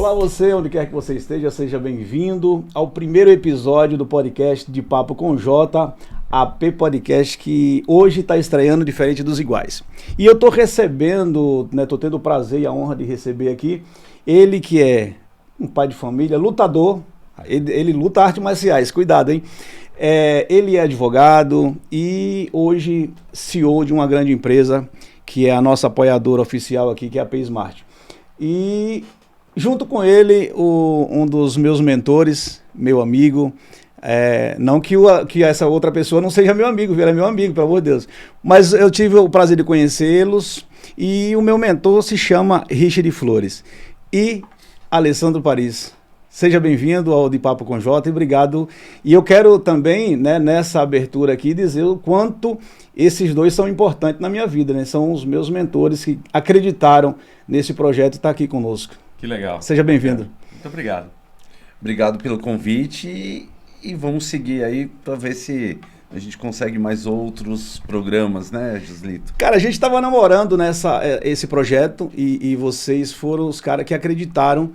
Olá você, onde quer que você esteja, seja bem-vindo ao primeiro episódio do podcast de Papo com Jota, AP Podcast, que hoje está estreando diferente dos iguais. E eu estou recebendo, estou tendo o prazer e a honra de receber aqui, ele que é um pai de família, lutador, ele luta artes marciais, cuidado, hein? Ele é advogado e hoje CEO de uma grande empresa, que é a nossa apoiadora oficial aqui, que é a PaySmart. E junto com ele, um dos meus mentores, meu amigo, não que essa outra pessoa não seja meu amigo, ele é meu amigo, pelo amor de Deus. Mas eu tive o prazer de conhecê-los e o meu mentor se chama Richard Flores. E Alessandro Paris. Seja bem-vindo ao De Papo com Jota e obrigado. E eu quero também, nessa abertura aqui, dizer o quanto esses dois são importantes na minha vida, São os meus mentores que acreditaram nesse projeto e estão aqui conosco. Que legal. Seja bem-vindo. Muito obrigado. Obrigado pelo convite e vamos seguir aí para ver se a gente consegue mais outros programas, né, Gislito? Cara, a gente estava namorando esse projeto e vocês foram os caras que acreditaram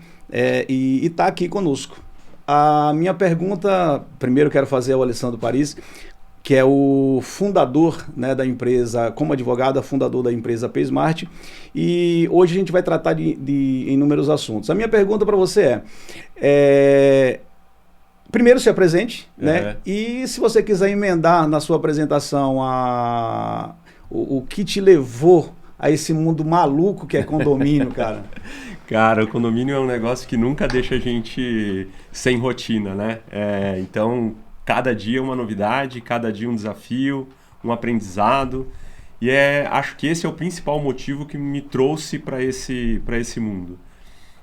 e tá aqui conosco. A minha pergunta, primeiro quero fazer ao Alessandro Paris, que é o fundador, da empresa, como advogado, fundador da empresa PaySmart, e hoje a gente vai tratar de inúmeros assuntos. A minha pergunta para você primeiro se apresente, e se você quiser emendar na sua apresentação o que te levou a esse mundo maluco que é condomínio, cara. Cara, o condomínio é um negócio que nunca deixa a gente sem rotina, né? Então, cada dia uma novidade, cada dia um desafio, um aprendizado. E acho que esse é o principal motivo que me trouxe para esse mundo.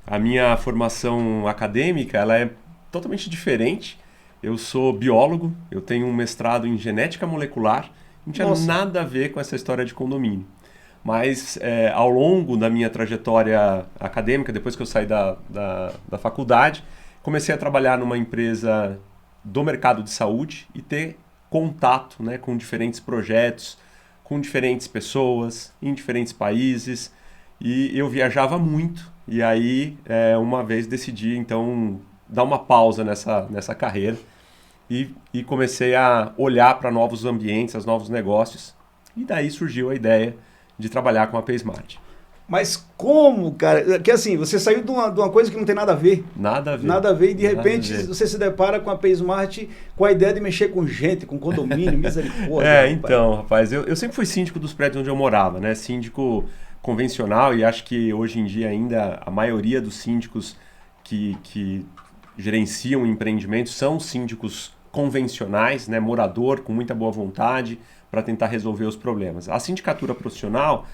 A minha formação acadêmica, ela é totalmente diferente. Eu sou biólogo, eu tenho um mestrado em genética molecular. Não tinha nada a ver com essa história de condomínio. Mas ao longo da minha trajetória acadêmica, depois que eu saí da faculdade, comecei a trabalhar numa empresa do mercado de saúde e ter contato, com diferentes projetos, com diferentes pessoas, em diferentes países. E eu viajava muito. E aí, uma vez decidi, então, dar uma pausa nessa carreira e comecei a olhar para novos ambientes, novos negócios. E daí surgiu a ideia de trabalhar com a PaySmart. Mas como, cara? Que assim, você saiu de uma coisa que não tem nada a ver. Nada a ver. Nada a ver, e de repente você se depara com a PaySmart com a ideia de mexer com gente, com condomínio, misericórdia. Então, rapaz, eu sempre fui síndico dos prédios onde eu morava, Síndico convencional, e acho que hoje em dia ainda a maioria dos síndicos que gerenciam empreendimentos são síndicos convencionais, morador, com muita boa vontade, para tentar resolver os problemas. A sindicatura profissional,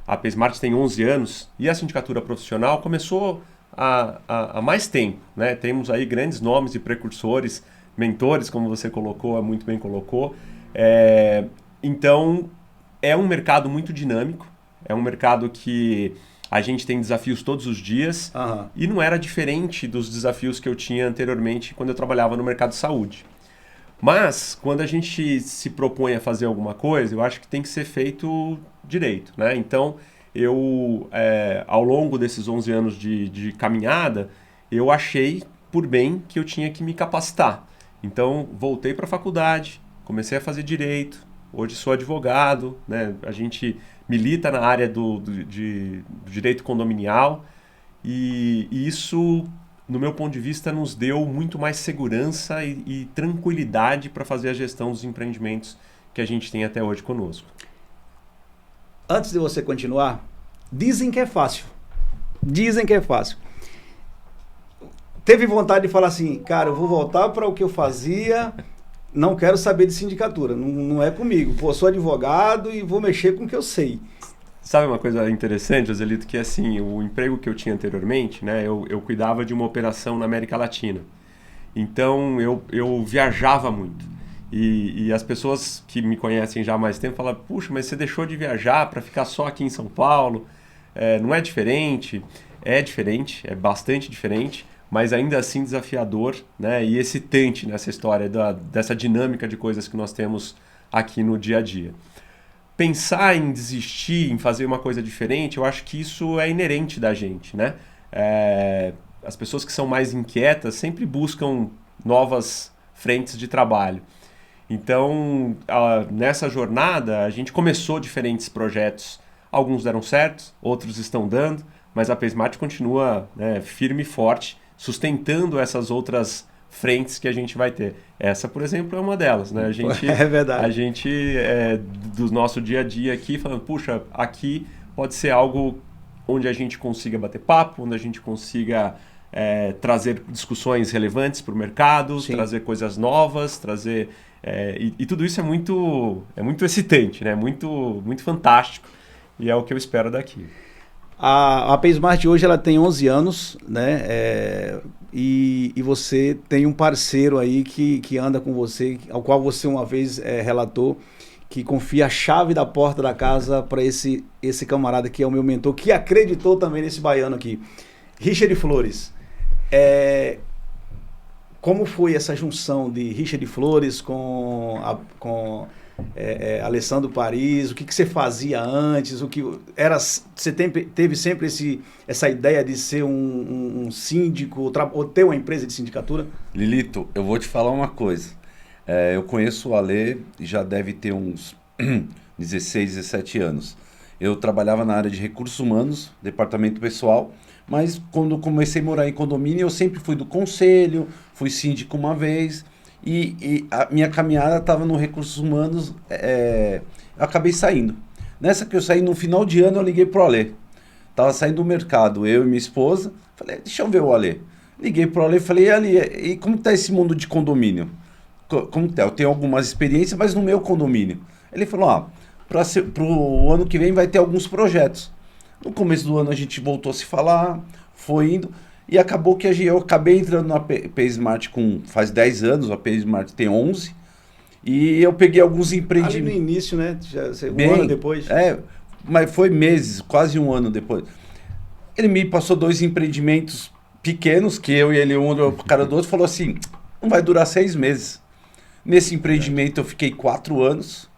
a PaySmart tem 11 anos, e a sindicatura profissional começou há mais tempo. Temos aí grandes nomes e precursores, mentores, como você colocou, muito bem colocou. Então, é um mercado muito dinâmico, é um mercado que a gente tem desafios todos os dias, e não era diferente dos desafios que eu tinha anteriormente quando eu trabalhava no mercado de saúde. Mas, quando a gente se propõe a fazer alguma coisa, eu acho que tem que ser feito direito, Então, eu, ao longo desses 11 anos de caminhada, eu achei por bem que eu tinha que me capacitar. Então, voltei para a faculdade, comecei a fazer direito, hoje sou advogado, A gente milita na área do direito condominial e isso, no meu ponto de vista, nos deu muito mais segurança e tranquilidade para fazer a gestão dos empreendimentos que a gente tem até hoje conosco. Antes de você continuar, dizem que é fácil. Dizem que é fácil. Teve vontade de falar assim, cara, eu vou voltar para o que eu fazia, não quero saber de sindicatura, não é comigo. Pô, sou advogado e vou mexer com o que eu sei. Sabe uma coisa interessante, Joselito, que assim, o emprego que eu tinha anteriormente, eu cuidava de uma operação na América Latina. Então, eu viajava muito. E as pessoas que me conhecem já há mais tempo falam, puxa, mas você deixou de viajar para ficar só aqui em São Paulo? Não é diferente? É diferente, é bastante diferente, mas ainda assim desafiador, e excitante nessa história dessa dinâmica de coisas que nós temos aqui no dia a dia. Pensar em desistir, em fazer uma coisa diferente, eu acho que isso é inerente da gente, as pessoas que são mais inquietas sempre buscam novas frentes de trabalho. Então, nessa jornada, a gente começou diferentes projetos. Alguns deram certo, outros estão dando, mas a PaySmart continua, né, firme e forte, sustentando essas outras frentes que a gente vai ter. Essa, por exemplo, é uma delas, né? É verdade. A gente, do nosso dia a dia aqui, falando, puxa, aqui pode ser algo onde a gente consiga bater papo, onde a gente consiga trazer discussões relevantes para o mercado, Sim. trazer coisas novas, trazer... E tudo isso é muito excitante, né? Muito fantástico. E é o que eu espero daqui. A PaySmart hoje ela tem 11 anos, né? E você tem um parceiro aí que anda com você, ao qual você uma vez relatou, que confia a chave da porta da casa para esse camarada que é o meu mentor, que acreditou também nesse baiano aqui. Richard Flores. Como foi essa junção de Richard Flores com Alessandro Paris? O que você fazia antes? Você teve sempre essa ideia de ser um síndico ou ter uma empresa de sindicatura? Lilito, eu vou te falar uma coisa. Eu conheço o Alê e já deve ter uns 16, 17 anos. Eu trabalhava na área de recursos humanos, departamento pessoal, mas quando comecei a morar em condomínio, eu sempre fui do conselho, fui síndico uma vez, e a minha caminhada estava no recursos humanos, eu acabei saindo. Nessa que eu saí, no final de ano, eu liguei pro Alê. Tava saindo do mercado, eu e minha esposa, falei, deixa eu ver o Alê. Liguei pro Alê e falei, Ali, e como tá esse mundo de condomínio? Como tá? Eu tenho algumas experiências, mas no meu condomínio. Ele falou, pro ano que vem vai ter alguns projetos. No começo do ano a gente voltou a se falar, foi indo, e acabou que eu acabei entrando na PaySmart faz 10 anos, a PaySmart tem 11, e eu peguei alguns empreendimentos. Ali no início, né? Um ano depois. Mas foi meses, quase um ano depois. Ele me passou 2 empreendimentos pequenos, que eu e ele, um olhou pro cara do outro, falou assim, não vai durar 6 meses. Nesse empreendimento eu fiquei 4 anos,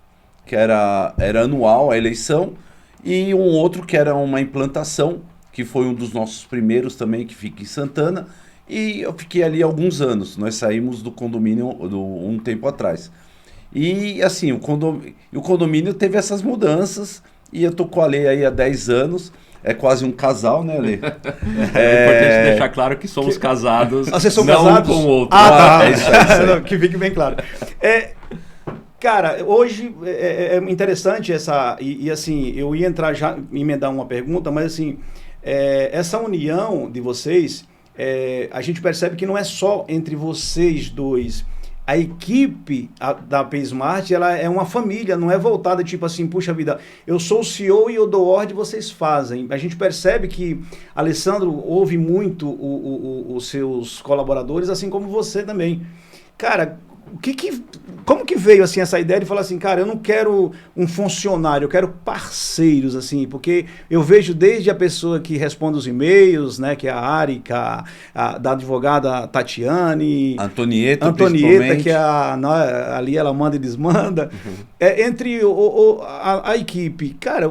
que era anual a eleição, e um outro que era uma implantação, que foi um dos nossos primeiros também, que fica em Santana, e eu fiquei ali alguns anos. Nós saímos do condomínio um tempo atrás. E assim, o condomínio teve essas mudanças, e eu tô com a Lê aí há 10 anos, é quase um casal, né, Lê? É importante deixar claro que somos casados, vocês são não casados? um com o outro. Tá. É isso aí. Que fique bem claro. Cara, hoje é interessante e assim, eu ia entrar já, emendar uma pergunta, mas assim, essa união de vocês, a gente percebe que não é só entre vocês dois. A equipe da PaySmart, ela é uma família, não é voltada tipo assim, puxa vida, eu sou o CEO e eu dou ordem, vocês fazem. A gente percebe que Alessandro ouve muito os seus colaboradores, assim como você também. Cara, como que veio assim essa ideia de falar assim, cara, eu não quero um funcionário, eu quero parceiros, assim, porque eu vejo desde a pessoa que responde os e-mails, né, que é a Arika, da advogada Tatiane, Antonieta, que ali ela manda e desmanda, entre a equipe, cara,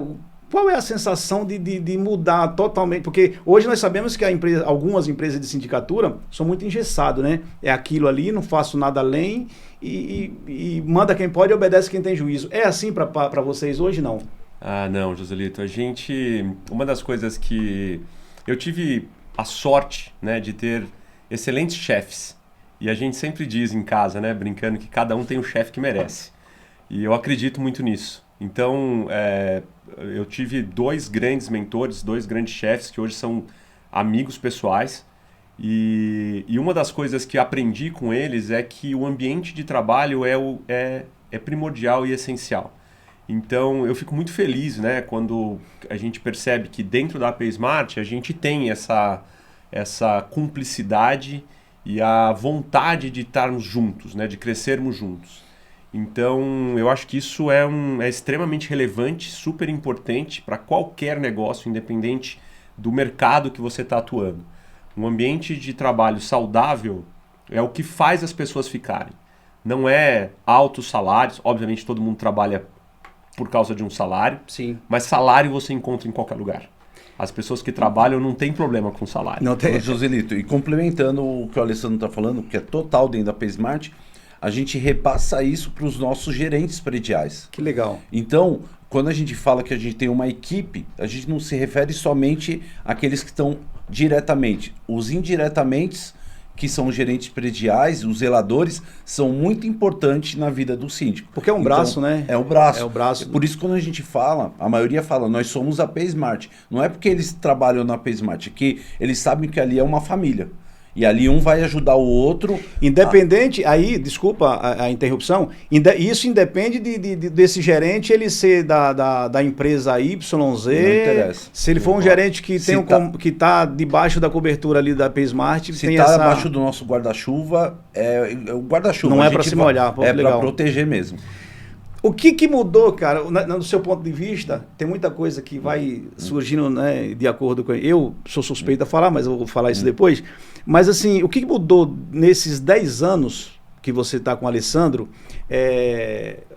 qual é a sensação de mudar totalmente? Porque hoje nós sabemos que algumas empresas de sindicatura são muito engessadas, né? É aquilo ali, não faço nada além e manda quem pode e obedece quem tem juízo. É assim para vocês hoje, não? Ah, não, Joselito. Uma das coisas que eu tive a sorte, né, de ter excelentes chefes. E a gente sempre diz em casa, né, brincando, que cada um tem o chefe que merece. E eu acredito muito nisso. Então, eu tive 2 grandes mentores, 2 grandes chefes que hoje são amigos pessoais. E uma das coisas que aprendi com eles é que o ambiente de trabalho é primordial e essencial. Então, eu fico muito feliz, né, quando a gente percebe que dentro da PaySmart a gente tem essa cumplicidade e a vontade de estarmos juntos, né, de crescermos juntos. Então, eu acho que isso é extremamente relevante, super importante para qualquer negócio, independente do mercado que você está atuando. Um ambiente de trabalho saudável é o que faz as pessoas ficarem. Não é altos salários, obviamente todo mundo trabalha por causa de um salário, sim, mas salário você encontra em qualquer lugar. as pessoas que trabalham não têm problema com salário. Não tem. Ô, Joselito, e complementando o que o Alessandro está falando, que é total dentro da PaySmart, a gente repassa isso para os nossos gerentes prediais. Que legal. Então, quando a gente fala que a gente tem uma equipe, a gente não se refere somente àqueles que estão diretamente. Os indiretamente, que são os gerentes prediais, os zeladores, são muito importantes na vida do síndico. Porque é um braço, né? É o braço. É o braço. Por isso, quando a gente fala, a maioria fala, nós somos a PaySmart. Não é porque eles trabalham na PaySmart, é que eles sabem que ali é uma família. E ali um vai ajudar o outro. Independente, aí, desculpa a interrupção, isso independe desse gerente ele ser da empresa YZ. Não interessa. Se ele for um gerente que Se que está debaixo da cobertura ali da PaySmart, Se tem está essa... abaixo do nosso guarda-chuva, é o guarda-chuva. Não A é para gente se molhar, pô, é legal. para proteger mesmo. O que mudou, cara, do seu ponto de vista? Tem muita coisa que vai surgindo, né, de acordo com... Eu sou suspeito a falar, mas eu vou falar isso depois. Mas, assim, o que mudou nesses 10 anos que você está com o Alessandro,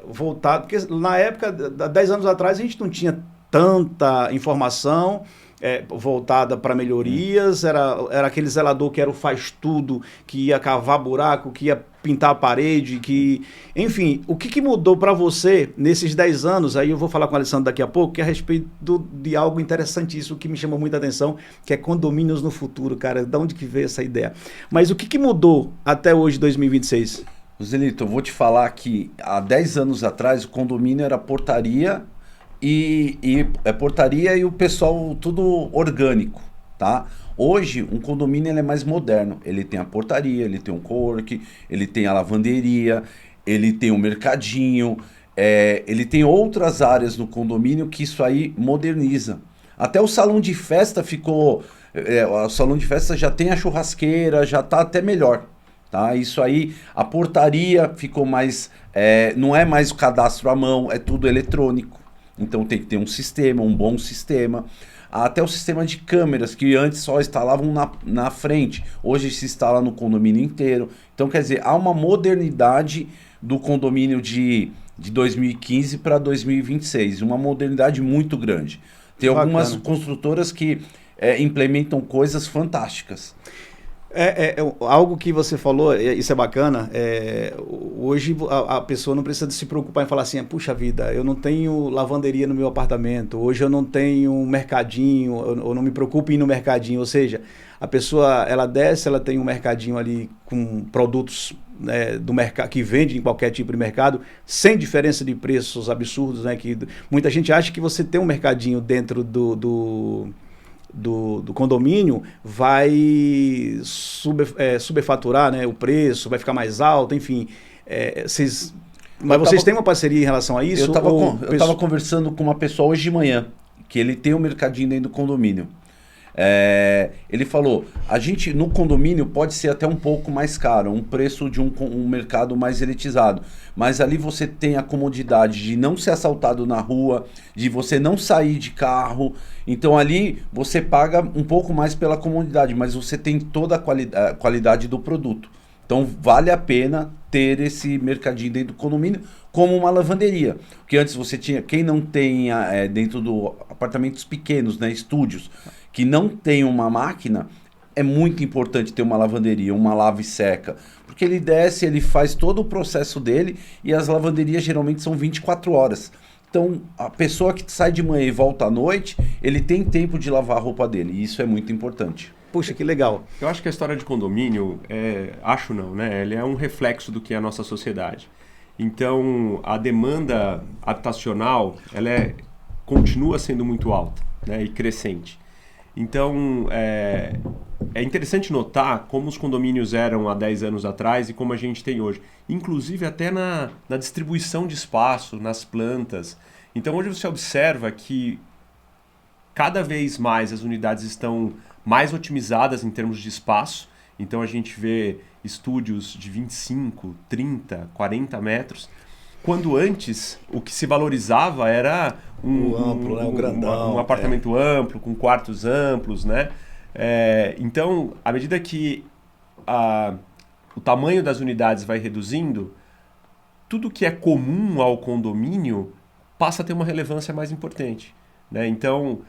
voltado... Porque na época, 10 anos atrás, a gente não tinha tanta informação voltada para melhorias, era aquele zelador que era o faz-tudo, que ia cavar buraco, que ia pintar a parede, que... Enfim, o que mudou para você nesses 10 anos, aí eu vou falar com o Alessandro daqui a pouco, que é a respeito de algo interessantíssimo que me chamou muita atenção, que é condomínios no futuro, cara. De onde que veio essa ideia? Mas o que mudou até hoje, 2026? Joselito, eu vou te falar que há 10 anos atrás o condomínio era portaria e portaria e o pessoal tudo orgânico, tá? Hoje, um condomínio ele é mais moderno. Ele tem a portaria, ele tem um coworking, ele tem a lavanderia, ele tem um mercadinho, ele tem outras áreas no condomínio que isso aí moderniza. Até o salão de festa ficou... o salão de festa já tem a churrasqueira, já está até melhor. Tá? Isso aí, a portaria ficou mais... não é mais o cadastro à mão, é tudo eletrônico. Então tem que ter um sistema, um bom sistema. Até o sistema de câmeras, que antes só instalavam na frente, hoje se instala no condomínio inteiro. Então, quer dizer, há uma modernidade do condomínio de 2015 para 2026, uma modernidade muito grande. Tem algumas construtoras que implementam coisas fantásticas. Algo que você falou, isso é bacana, hoje a pessoa não precisa se preocupar em falar assim, puxa vida, eu não tenho lavanderia no meu apartamento, hoje eu não tenho um mercadinho, eu não me preocupo em ir no mercadinho, ou seja, a pessoa, ela desce, ela tem um mercadinho ali com produtos, né, do mercado, que vende em qualquer tipo de mercado, sem diferença de preços absurdos, né, que muita gente acha que você tem um mercadinho dentro do condomínio vai superfaturar, né, o preço, vai ficar mais alto, enfim. Mas vocês têm uma parceria em relação a isso? Eu estava conversando com uma pessoa hoje de manhã, que ele tem um mercadinho dentro do condomínio. Ele falou, a gente no condomínio pode ser até um pouco mais caro, um preço de um mercado mais elitizado, mas ali você tem a comodidade de não ser assaltado na rua, de você não sair de carro, então ali você paga um pouco mais pela comodidade, mas você tem toda a qualidade do produto. Então vale a pena ter esse mercadinho dentro do condomínio como uma lavanderia. Porque antes você tinha, quem não tem dentro do apartamentos pequenos, né, estúdios, que não tem uma máquina, é muito importante ter uma lavanderia, uma lava e seca. Porque ele desce, ele faz todo o processo dele e as lavanderias geralmente são 24 horas. Então, a pessoa que sai de manhã e volta à noite, ele tem tempo de lavar a roupa dele. E isso é muito importante. Puxa, que legal. Eu acho que a história de condomínio, acho não, né? Ele é um reflexo do que é a nossa sociedade. Então, a demanda habitacional, ela continua sendo muito alta, né? E crescente. Então, é interessante notar como os condomínios eram há 10 anos atrás e como a gente tem hoje. Inclusive até na distribuição de espaço, nas plantas. Então, hoje você observa que cada vez mais as unidades estão mais otimizadas em termos de espaço. Então, a gente vê estúdios de 25, 30, 40 metros. Quando antes, o que se valorizava era um apartamento amplo, com quartos amplos, né? Então, à medida que o tamanho das unidades vai reduzindo, tudo que é comum ao condomínio passa a ter uma relevância mais importante. né? Então,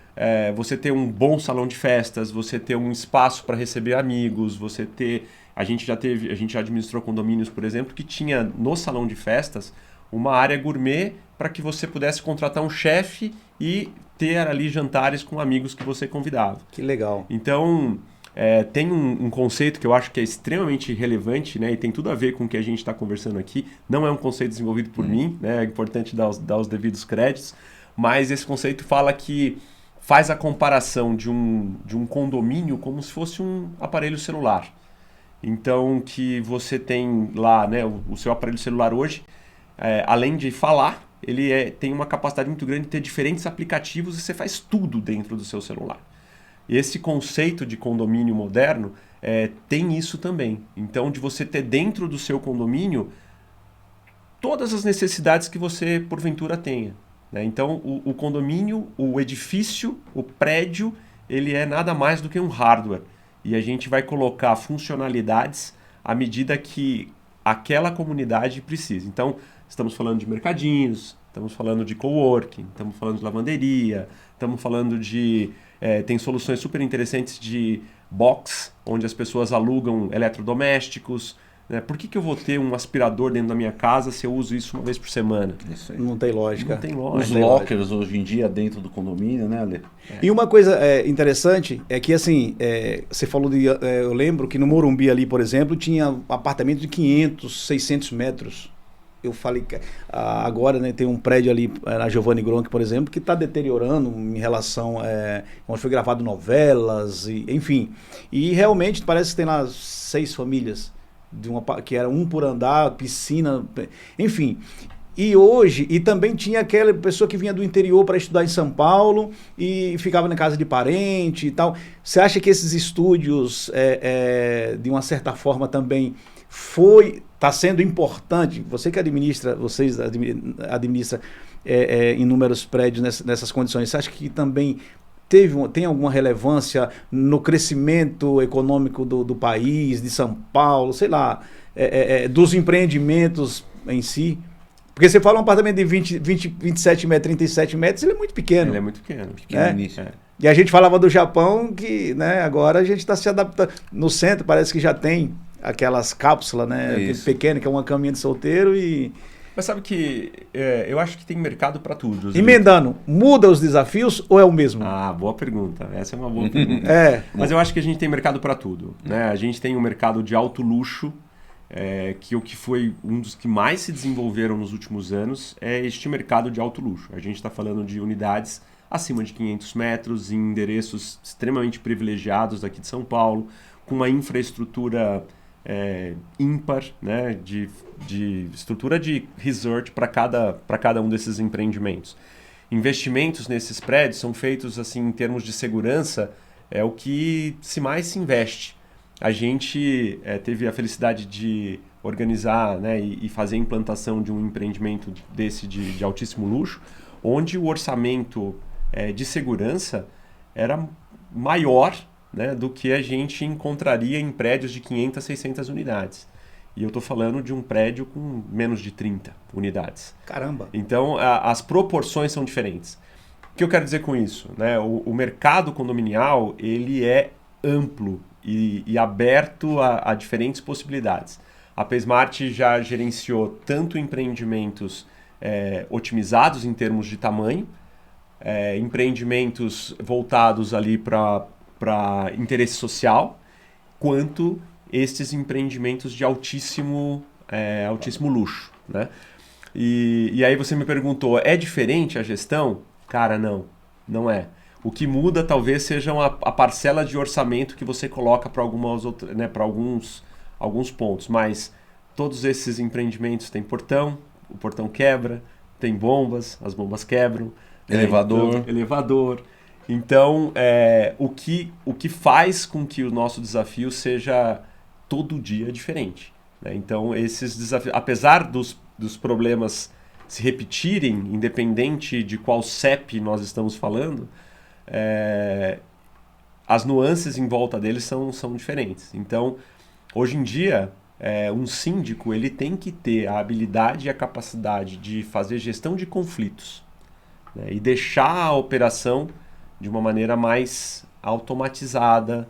você ter um bom salão de festas, você ter um espaço para receber amigos, você ter... A gente já administrou condomínios, por exemplo, que tinha no salão de festas uma área gourmet para que você pudesse contratar um chefe e ter ali jantares com amigos que você convidava. Que legal. Então, tem um conceito que eu acho que é extremamente relevante, né, e tem tudo a ver com o que a gente está conversando aqui. Não é um conceito desenvolvido por mim, né, é importante dar os devidos créditos, mas esse conceito fala que faz a comparação de um condomínio como se fosse um aparelho celular. Então, que você tem lá, né, o seu aparelho celular hoje, além de falar, ele tem uma capacidade muito grande de ter diferentes aplicativos e você faz tudo dentro do seu celular. Esse conceito de condomínio moderno tem isso também. Então, de você ter dentro do seu condomínio todas as necessidades que você, porventura, tenha, né? Então, o condomínio, o edifício, o prédio, ele é nada mais do que um hardware. E a gente vai colocar funcionalidades à medida que aquela comunidade precisa. Então, estamos falando de mercadinhos, estamos falando de coworking, estamos falando de lavanderia, estamos falando de... tem soluções super interessantes de box, onde as pessoas alugam eletrodomésticos. Né? Por que eu vou ter um aspirador dentro da minha casa se eu uso isso uma vez por semana? Isso aí. Não tem lógica. Não tem lógica. Os lockers hoje em dia dentro do condomínio, né, Ale? E uma coisa interessante é que, assim, você falou eu lembro que no Morumbi ali, por exemplo, tinha apartamento de 500, 600 metros. Eu falei que agora, né, tem um prédio ali na Giovanni Gronchi, por exemplo, que está deteriorando em relação onde foi gravado novelas, enfim. E realmente parece que tem lá 6 famílias, que era um por andar, piscina, enfim. E também tinha aquela pessoa que vinha do interior para estudar em São Paulo e ficava na casa de parente e tal. Você acha que esses estúdios, de uma certa forma, também está sendo importante? Você que vocês administram inúmeros prédios nessas condições, você acha que também tem alguma relevância no crescimento econômico do país, de São Paulo, sei lá, dos empreendimentos em si? Porque você fala um apartamento de 27 metros, 37 metros, ele é muito pequeno. Ele é muito pequeno. Pequeniníssimo. E a gente falava do Japão que, né, agora a gente está se adaptando. No centro parece que já tem aquelas cápsulas, né, aquele pequeno, que é uma caminha de solteiro e... Mas sabe que eu acho que tem mercado para tudo. Emendando, muda os desafios ou é o mesmo? Ah, boa pergunta. Essa é uma boa pergunta. Mas eu acho que a gente tem mercado para tudo, né? A gente tem um mercado de alto luxo, que foi um dos que mais se desenvolveram nos últimos anos, é este mercado de alto luxo. A gente está falando de unidades acima de 500 metros, em endereços extremamente privilegiados daqui de São Paulo, com uma infraestrutura ímpar, né, de estrutura de resort para cada um desses empreendimentos. Investimentos nesses prédios são feitos assim em termos de segurança, é o que mais se investe. A gente teve a felicidade de organizar, né, e fazer a implantação de um empreendimento desse de altíssimo luxo, onde o orçamento de segurança era maior, né, do que a gente encontraria em prédios de 500, 600 unidades. E eu estou falando de um prédio com menos de 30 unidades. Caramba! Então, as proporções são diferentes. O que eu quero dizer com isso? Né? O mercado condominial ele é amplo e aberto a diferentes possibilidades. A Pesmart já gerenciou tanto empreendimentos otimizados em termos de tamanho, empreendimentos voltados ali para interesse social, quanto estes empreendimentos de altíssimo luxo, né? E aí você me perguntou, é diferente a gestão? Cara, não é. O que muda talvez seja a parcela de orçamento que você coloca para algumas outras, né, para alguns pontos, mas todos esses empreendimentos têm portão, o portão quebra, tem bombas, as bombas quebram, elevador. Então, o que faz com que o nosso desafio seja todo dia diferente, né? Então, esses desafios, apesar dos problemas se repetirem, independente de qual CEP nós estamos falando, as nuances em volta deles são diferentes. Então, hoje em dia, um síndico ele tem que ter a habilidade e a capacidade de fazer gestão de conflitos, né? E deixar a operação de uma maneira mais automatizada,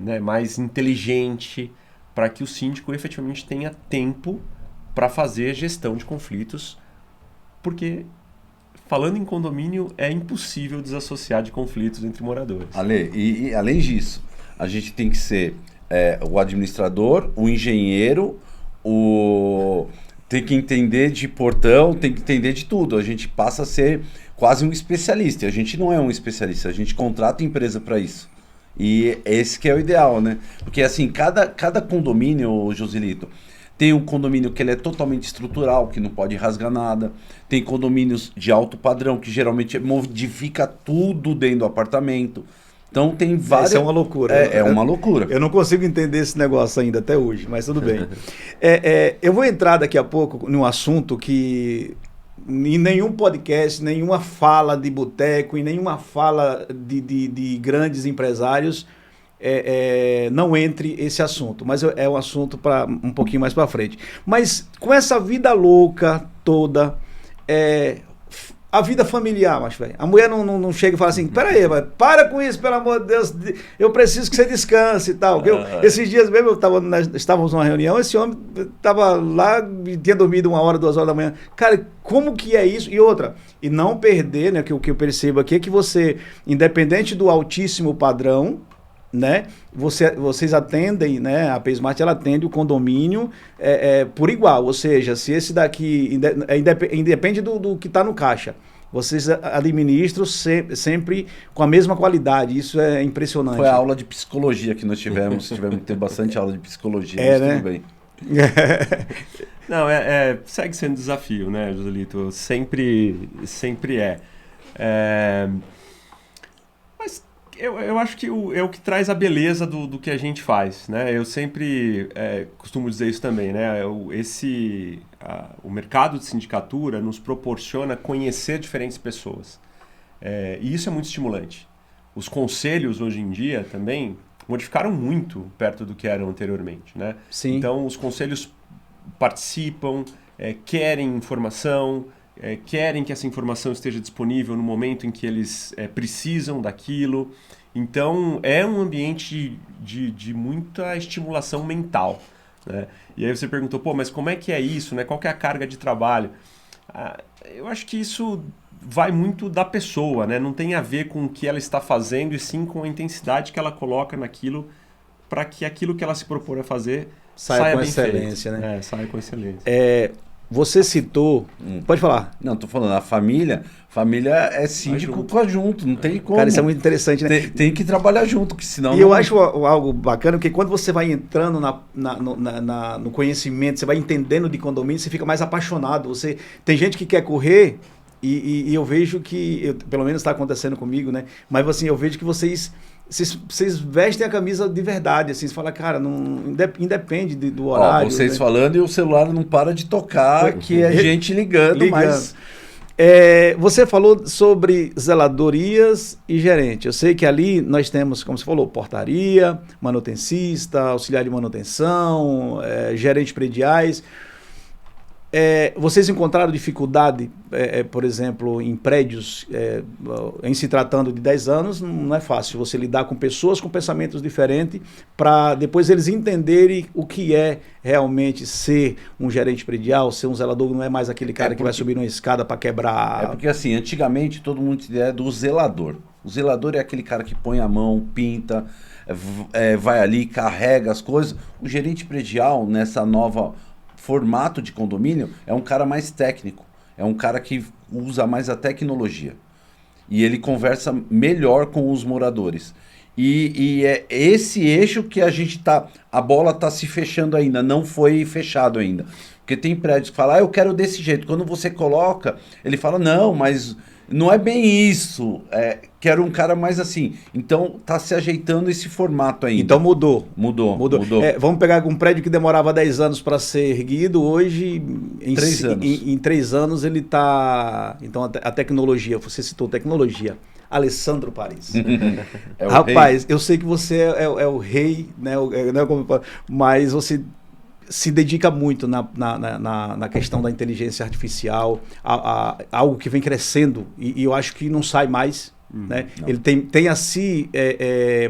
né? Mais inteligente, para que o síndico efetivamente tenha tempo para fazer gestão de conflitos, porque falando em condomínio é impossível desassociar de conflitos entre moradores. Ale, e além disso, a gente tem que ser o administrador, o engenheiro, tem que entender de portão, tem que entender de tudo. A gente passa a ser quase um especialista. A gente não é um especialista, a gente contrata empresa para isso. E esse que é o ideal, né? Porque assim, cada condomínio, Joselito, tem um condomínio que ele é totalmente estrutural, que não pode rasgar nada. Tem condomínios de alto padrão, que geralmente modifica tudo dentro do apartamento. Então tem várias... Isso é uma loucura. É uma loucura. Eu não consigo entender esse negócio ainda até hoje, mas tudo bem. Eu vou entrar daqui a pouco num assunto que em nenhum podcast, nenhuma fala de boteco, em nenhuma fala de grandes empresários não entre esse assunto. Mas é um assunto para um pouquinho mais para frente. Mas com essa vida louca toda... a vida familiar, mas velho, a mulher não chega e fala assim, peraí, para com isso, pelo amor de Deus, eu preciso que você descanse e tal. Esses dias mesmo estávamos numa reunião, esse homem estava lá e tinha dormido 1 hora, 2 horas da manhã. Cara, como que é isso? E outra, e não perder, né, que o que eu percebo aqui é que você, independente do altíssimo padrão, né, vocês atendem, né, a P-Smart ela atende o condomínio por igual, ou seja, se esse daqui independe do que está no caixa, vocês administram sempre com a mesma qualidade, isso é impressionante. Foi a aula de psicologia que nós tivemos que ter bastante aula de psicologia, mas né? tudo bem. Não, segue sendo desafio, né, Joselito? Sempre mas eu acho que é o que traz a beleza do que a gente faz, né? Eu sempre costumo dizer isso também, né? O mercado de sindicatura nos proporciona conhecer diferentes pessoas. E isso é muito estimulante. Os conselhos, hoje em dia, também modificaram muito perto do que eram anteriormente, né? Sim. Então, os conselhos participam, querem informação, querem que essa informação esteja disponível no momento em que eles precisam daquilo. Então, é um ambiente de muita estimulação mental, né? E aí você perguntou, mas como é que é isso, né? Qual que é a carga de trabalho? Eu acho que isso vai muito da pessoa, né? Não tem a ver com o que ela está fazendo, e sim com a intensidade que ela coloca naquilo, para que aquilo que ela se propor a fazer saia com bem excelência, feito, né? Saia com excelência. Você citou... Pode falar. Não, tô falando, a família é síndico conjunto, não tem como. Cara, isso é muito interessante, né? Tem que trabalhar junto, que senão... E eu acho algo bacana, porque quando você vai entrando no conhecimento, você vai entendendo de condomínio, você fica mais apaixonado. Tem gente que quer correr, e eu vejo que, pelo menos está acontecendo comigo, né? Mas assim, eu vejo que vocês vestem a camisa de verdade, assim, você fala, cara, não independe do horário. Vocês né? Falando e o celular não para de tocar, que é gente ligando. Mas... você falou sobre zeladorias e gerente. Eu sei que ali nós temos, como você falou, portaria, manutencista, auxiliar de manutenção, gerente prediais. Vocês encontraram dificuldade, por exemplo, em prédios, em se tratando de 10 anos, não é fácil você lidar com pessoas com pensamentos diferentes para depois eles entenderem o que é realmente ser um gerente predial, ser um zelador, não é mais aquele cara que vai subir numa escada para quebrar... porque assim, antigamente todo mundo tinha ideia do zelador. O zelador é aquele cara que põe a mão, pinta, vai ali, carrega as coisas. O gerente predial, nessa nova... formato de condomínio, é um cara mais técnico, é um cara que usa mais a tecnologia e ele conversa melhor com os moradores e é esse eixo que a bola tá se fechando ainda, não foi fechado ainda, porque tem prédios que falam, eu quero desse jeito, quando você coloca, ele fala, não, mas não é bem isso, quero um cara mais assim. Então tá se ajeitando esse formato ainda. Então mudou. Vamos pegar um prédio que demorava 10 anos para ser erguido, hoje em 3 anos. Em 3 anos ele tá... Então a tecnologia, você citou tecnologia. Alessandro Paris. Rapaz, eu sei que você é o rei, né? Mas você se dedica muito na questão da inteligência artificial, algo que vem crescendo e eu acho que não sai mais. Né? Ele tem a se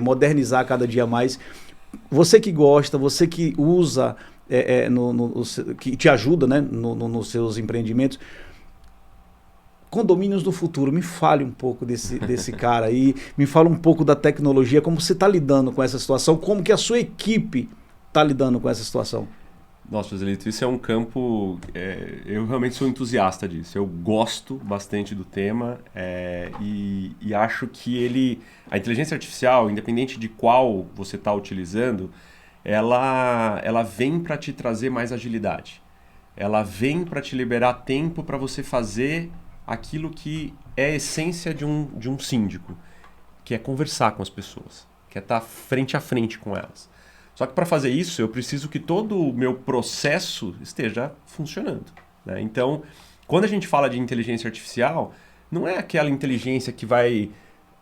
modernizar cada dia mais. Você que gosta, você que usa, que te ajuda, né? Nos seus empreendimentos. Condomínios do futuro, me fale um pouco desse cara aí, me fala um pouco da tecnologia, como você está lidando com essa situação, como que a sua equipe está lidando com essa situação. Nossa, Joselito, isso é um campo... eu realmente sou entusiasta disso. Eu gosto bastante do tema e acho que a inteligência artificial, independente de qual você está utilizando, ela vem para te trazer mais agilidade. Ela vem para te liberar tempo para você fazer aquilo que é a essência de um síndico, que é conversar com as pessoas, que é estar frente a frente com elas. Só que para fazer isso, eu preciso que todo o meu processo esteja funcionando. Né? Então, quando a gente fala de inteligência artificial, não é aquela inteligência que vai...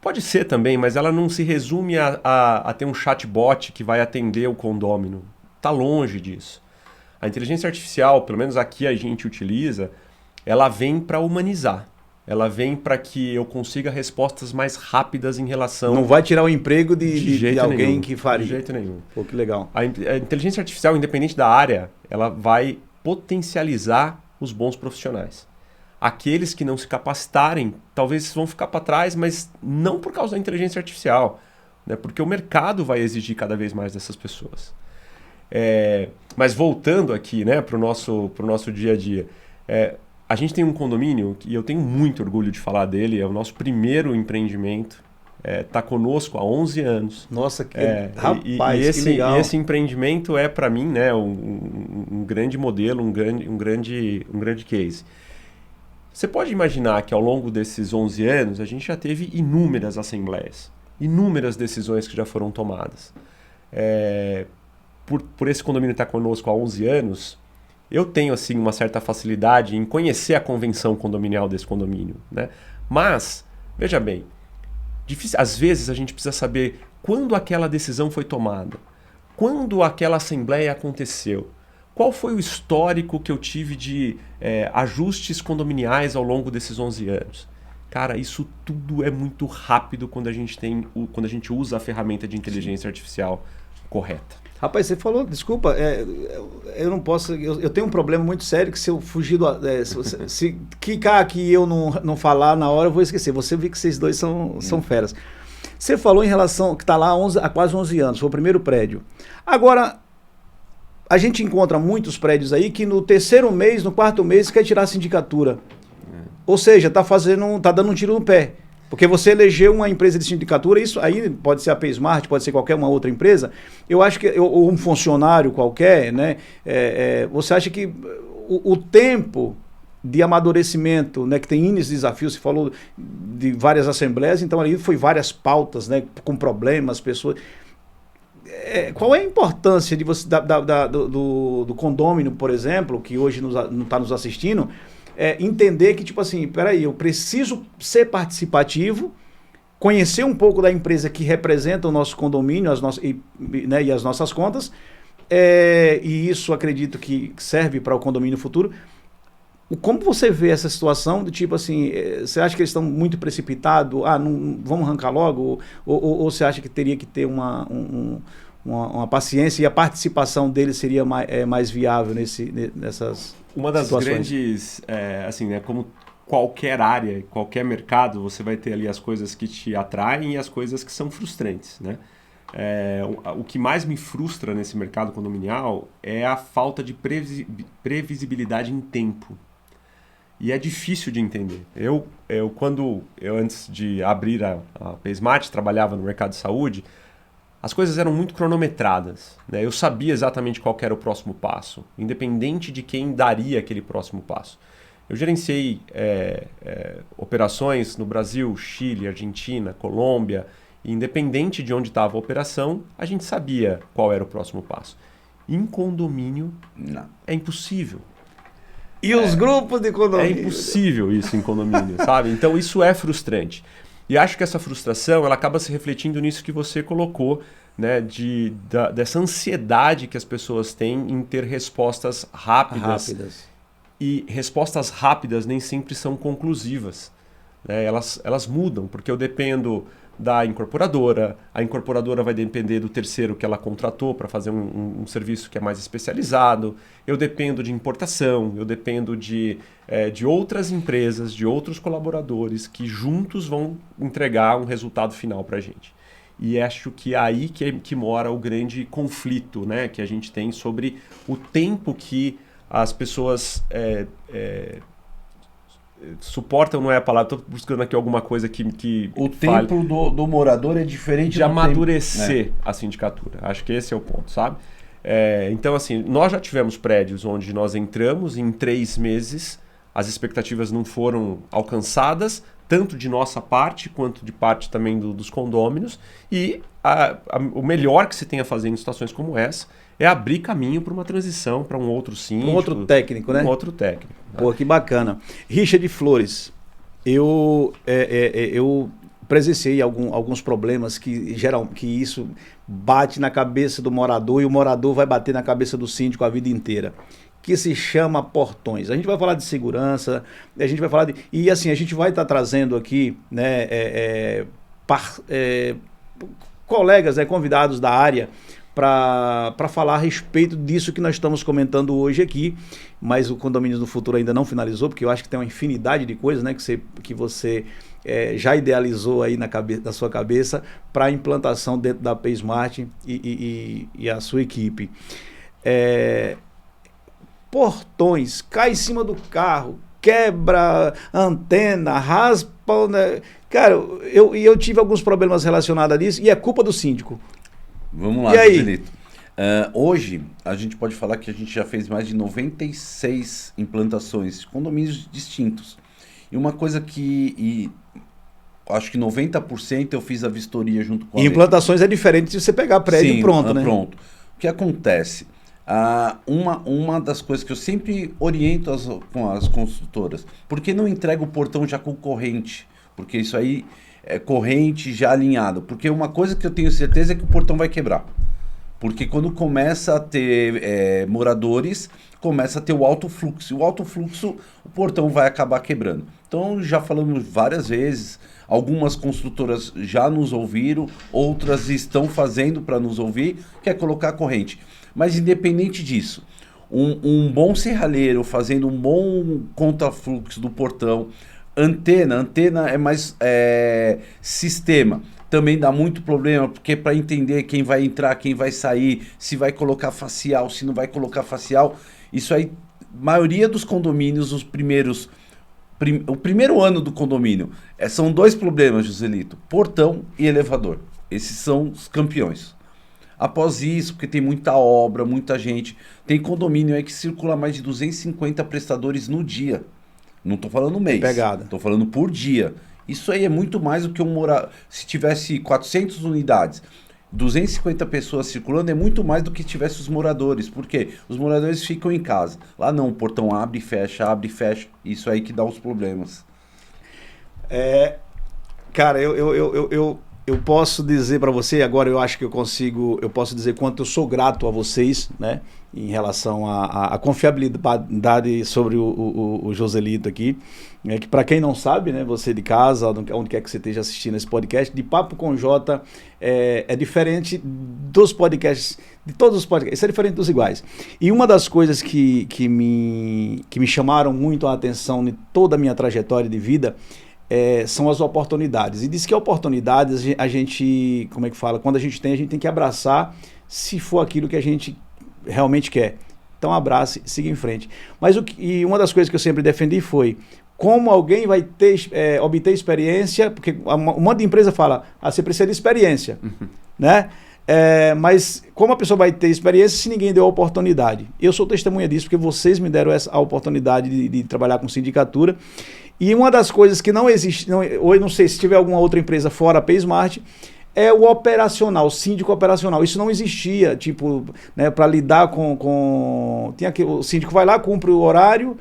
Pode ser também, mas ela não se resume a ter um chatbot que vai atender o condômino. Está longe disso. A inteligência artificial, pelo menos aqui a gente utiliza, ela vem para humanizar. Ela vem para que eu consiga respostas mais rápidas em relação... Não vai tirar o emprego de alguém nenhum, que faria. De jeito nenhum. Pô, que legal. A inteligência artificial, independente da área, ela vai potencializar os bons profissionais. Aqueles que não se capacitarem, talvez vão ficar para trás, mas não por causa da inteligência artificial, né? Porque o mercado vai exigir cada vez mais dessas pessoas. Mas voltando aqui, né, para o nosso dia a dia... A gente tem um condomínio e eu tenho muito orgulho de falar dele, é o nosso primeiro empreendimento, está conosco há 11 anos. Nossa, rapaz, que legal. E esse empreendimento é para mim, né, um grande modelo, um grande case. Você pode imaginar que ao longo desses 11 anos a gente já teve inúmeras assembleias, inúmeras decisões que já foram tomadas. Por esse condomínio estar conosco há 11 anos... Eu tenho assim uma certa facilidade em conhecer a convenção condominial desse condomínio, né? Mas, veja bem, às vezes a gente precisa saber quando aquela decisão foi tomada, quando aquela assembleia aconteceu, qual foi o histórico que eu tive de ajustes condominiais ao longo desses 11 anos. Cara, isso tudo é muito rápido quando a gente usa a ferramenta de inteligência artificial correta. Rapaz, você falou, desculpa, eu não posso, eu tenho um problema muito sério que se eu fugir se clicar aqui e eu não falar na hora, eu vou esquecer. Você vê que vocês dois são feras. Você falou em relação, que está lá há quase 11 anos, foi o primeiro prédio. Agora, a gente encontra muitos prédios aí que no terceiro mês, no quarto mês, quer tirar a sindicatura. Ou seja, tá dando um tiro no pé. Porque você elegeu uma empresa de sindicatura, isso aí pode ser a PaySmart, pode ser qualquer uma outra empresa, eu acho que, ou um funcionário qualquer, né? Você acha que o tempo de amadurecimento, né, que tem índices de desafios, você falou de várias assembleias, então ali foi várias pautas, né, com problemas, pessoas... qual é a importância de você, do condômino, por exemplo, que hoje não está nos assistindo, entender que, tipo assim, peraí, eu preciso ser participativo, conhecer um pouco da empresa que representa o nosso condomínio e as nossas contas, e isso acredito que serve para o condomínio futuro. Como você vê essa situação de tipo assim, você acha que eles estão muito precipitados, não, vamos arrancar logo, ou você acha que teria que ter uma paciência e a participação deles seria mais viável nessas Uma das situações? grandes, assim, né, como qualquer área, qualquer mercado, você vai ter ali as coisas que te atraem e as coisas que são frustrantes, né? O que mais me frustra nesse mercado condominial é a falta de previsibilidade em tempo. E é difícil de entender. Quando eu antes de abrir a PaySmart, trabalhava no mercado de saúde, as coisas eram muito cronometradas, né? Eu sabia exatamente qual era o próximo passo, independente de quem daria aquele próximo passo. Eu gerenciei operações no Brasil, Chile, Argentina, Colômbia, e independente de onde estava a operação, a gente sabia qual era o próximo passo. Em condomínio, não. É impossível. E os grupos de condomínio? É impossível isso em condomínio, sabe? Então isso é frustrante. E acho que essa frustração ela acaba se refletindo nisso que você colocou né, dessa ansiedade que as pessoas têm em ter respostas rápidas. E respostas rápidas nem sempre são conclusivas, né? Elas mudam, porque eu dependo da incorporadora, a incorporadora vai depender do terceiro que ela contratou para fazer um serviço que é mais especializado, eu dependo de importação, eu dependo de outras empresas, de outros colaboradores que juntos vão entregar um resultado final para a gente. E acho que é aí que mora o grande conflito, né, que a gente tem sobre o tempo que as pessoas suportam, não é a palavra, estou buscando aqui alguma coisa que o tempo do morador é diferente de amadurecer a sindicatura. Acho que esse é o ponto, sabe? Então, assim, nós já tivemos prédios onde nós entramos e em 3 meses as expectativas não foram alcançadas, tanto de nossa parte quanto de parte também dos condôminos, e o melhor que se tem a fazer em situações como essa é abrir caminho para uma transição para um outro síndico. Um outro técnico, né? Um outro técnico. Pô, que bacana. Richard Flores, eu presenciei alguns problemas que isso bate na cabeça do morador e o morador vai bater na cabeça do síndico a vida inteira, que se chama portões. A gente vai falar de segurança, a gente vai falar e assim, a gente vai estar trazendo aqui, né, colegas, convidados da área para falar a respeito disso que nós estamos comentando hoje aqui, mas o Condomínios do Futuro ainda não finalizou, porque eu acho que tem uma infinidade de coisas, né, que você já idealizou aí na sua cabeça para a implantação dentro da PaySmart e a sua equipe. Portões, cai em cima do carro, quebra antena, raspa, né? Cara, eu tive alguns problemas relacionados a isso e é culpa do síndico. Vamos lá, Joselito. Hoje, a gente pode falar que a gente já fez mais de 96 implantações de condomínios distintos. E uma coisa acho que 90% eu fiz a vistoria junto com a implantações é diferente de você pegar prédio pronto, né? Pronto. O que acontece? Uma das coisas que eu sempre oriento com as construtoras, por que não entrega o portão já com corrente? Porque isso aí é corrente já alinhado. Porque uma coisa que eu tenho certeza é que o portão vai quebrar. Porque quando começa a ter moradores, começa a ter o alto fluxo. E o alto fluxo, o portão vai acabar quebrando. Então, já falamos várias vezes, algumas construtoras já nos ouviram, outras estão fazendo para nos ouvir, que é colocar a corrente. Mas independente disso, um bom serralheiro fazendo um bom contrafluxo do portão, antena é mais sistema. Também dá muito problema, porque para entender quem vai entrar, quem vai sair, se vai colocar facial, se não vai colocar facial, isso aí, maioria dos condomínios, o primeiro ano do condomínio, são 2 problemas, Joselito, portão e elevador. Esses são os campeões. Após isso, porque tem muita obra, muita gente, tem condomínio aí que circula mais de 250 prestadores no dia. Não estou falando mês, estou falando por dia. Isso aí é muito mais do que se tivesse 400 unidades, 250 pessoas circulando, é muito mais do que tivesse os moradores. Por quê? Os moradores ficam em casa. Lá não, o portão abre e fecha. Isso aí que dá os problemas. Cara, eu posso dizer para você, agora eu acho que eu posso dizer quanto eu sou grato a vocês, né, em relação à confiabilidade sobre o Joselito aqui, que para quem não sabe, né, você de casa, onde quer que você esteja assistindo esse podcast, de Papo com Jota é diferente dos podcasts, de todos os podcasts, isso é diferente dos iguais. E uma das coisas que me chamaram muito a atenção em toda a minha trajetória de vida são as oportunidades. E diz que oportunidades a gente, como é que fala? Quando a gente tem que abraçar, se for aquilo que a gente realmente quer. Então abrace, siga em frente. E uma das coisas que eu sempre defendi foi como alguém vai obter experiência, porque um monte de empresa fala, você precisa de experiência, né? Mas como a pessoa vai ter experiência se ninguém deu a oportunidade? Eu sou testemunha disso, porque vocês me deram a oportunidade de trabalhar com sindicatura. E uma das coisas que não existe, ou eu não sei se tiver alguma outra empresa fora a PaySmart, é o operacional, o síndico operacional. Isso não existia, tipo, né, para lidar com... o síndico vai lá, cumpre o horário.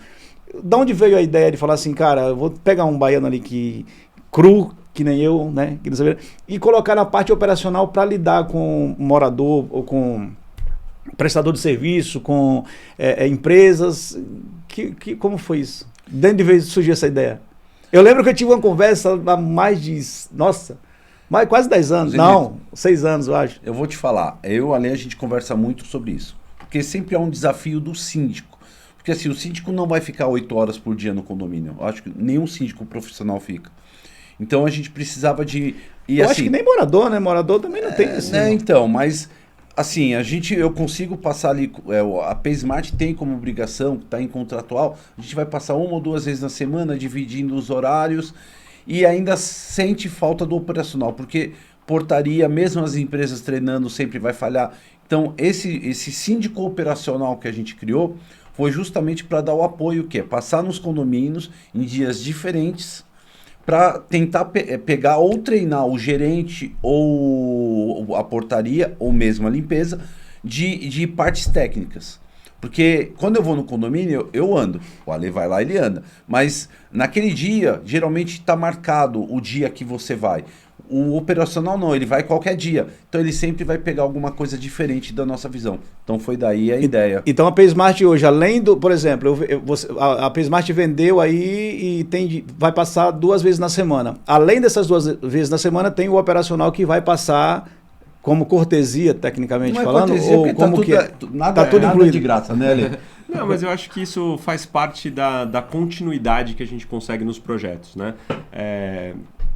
Da onde veio a ideia de falar assim, cara, eu vou pegar um baiano ali cru, que nem eu, né? Que não sabia, e colocar na parte operacional para lidar com morador ou com prestador de serviço, com empresas. Como foi isso? De onde veio surgiu essa ideia? Eu lembro que eu tive uma conversa há mais de... Nossa, quase 10 anos. Não, 6 anos, eu acho. Eu vou te falar. Eu e a Lê, a gente conversa muito sobre isso. Porque sempre é um desafio do síndico. Porque assim, o síndico não vai ficar 8 horas por dia no condomínio. Eu acho que nenhum síndico profissional fica. Então a gente precisava de... E, eu acho que nem morador, né? Morador também não tem isso. Né? Então, mas... Assim, eu consigo passar ali, a PaySmart tem como obrigação, que está em contratual, a gente vai passar 1 ou 2 vezes na semana, dividindo os horários, e ainda sente falta do operacional, porque portaria, mesmo as empresas treinando, sempre vai falhar. Então, esse síndico operacional que a gente criou foi justamente para dar o apoio, que é passar nos condomínios em dias diferentes, para tentar pegar ou treinar o gerente ou a portaria ou mesmo a limpeza de partes técnicas. Porque quando eu vou no condomínio, eu ando. O Ale vai lá, ele anda. Mas naquele dia, geralmente está marcado o dia que você vai. O operacional não, ele vai qualquer dia. Então ele sempre vai pegar alguma coisa diferente da nossa visão. Então foi daí a ideia. Então a PaySmart hoje, além do, por exemplo, a PaySmart vendeu aí e vai passar 2 vezes na semana. Além dessas 2 vezes na semana, tem o operacional que vai passar como cortesia, tecnicamente não falando, cortesia, ou como nada, tá tudo nada incluído de graça, né, Ale? Não, mas eu acho que isso faz parte da continuidade que a gente consegue nos projetos, né?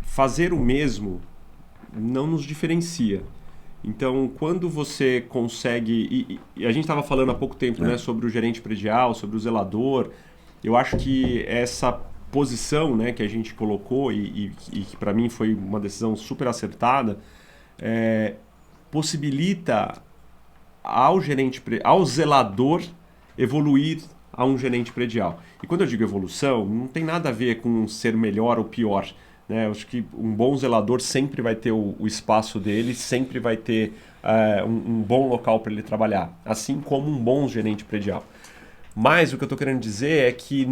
Fazer o mesmo não nos diferencia. Então, quando você consegue... E a gente estava falando há pouco tempo, né, sobre o gerente predial, sobre o zelador. Eu acho que essa posição, né, que a gente colocou e que para mim foi uma decisão super acertada, possibilita ao zelador evoluir a um gerente predial. E quando eu digo evolução, não tem nada a ver com ser melhor ou pior. Né? Eu acho que um bom zelador sempre vai ter o espaço dele, sempre vai ter um bom local para ele trabalhar, assim como um bom gerente predial. Mas o que eu estou querendo dizer é que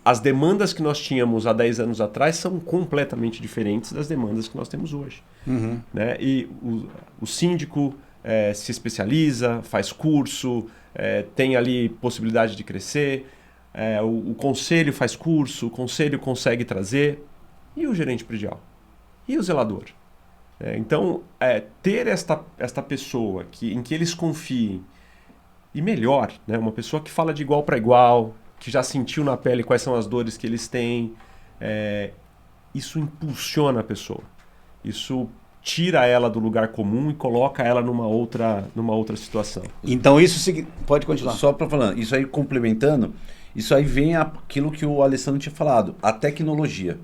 as demandas que nós tínhamos há 10 anos atrás são completamente diferentes das demandas que nós temos hoje. Uhum. Né? E o síndico se especializa, faz curso, tem ali possibilidade de crescer, o conselho faz curso, o conselho consegue trazer, e o gerente predial? E o zelador? Então, ter esta pessoa em que eles confiem, e melhor, né? Uma pessoa que fala de igual para igual, que já sentiu na pele quais são as dores que eles têm, isso impulsiona a pessoa. Isso tira ela do lugar comum e coloca ela numa outra situação. Então isso pode continuar. Só para falar, isso aí complementando, isso aí vem aquilo que o Alessandro tinha falado, a tecnologia.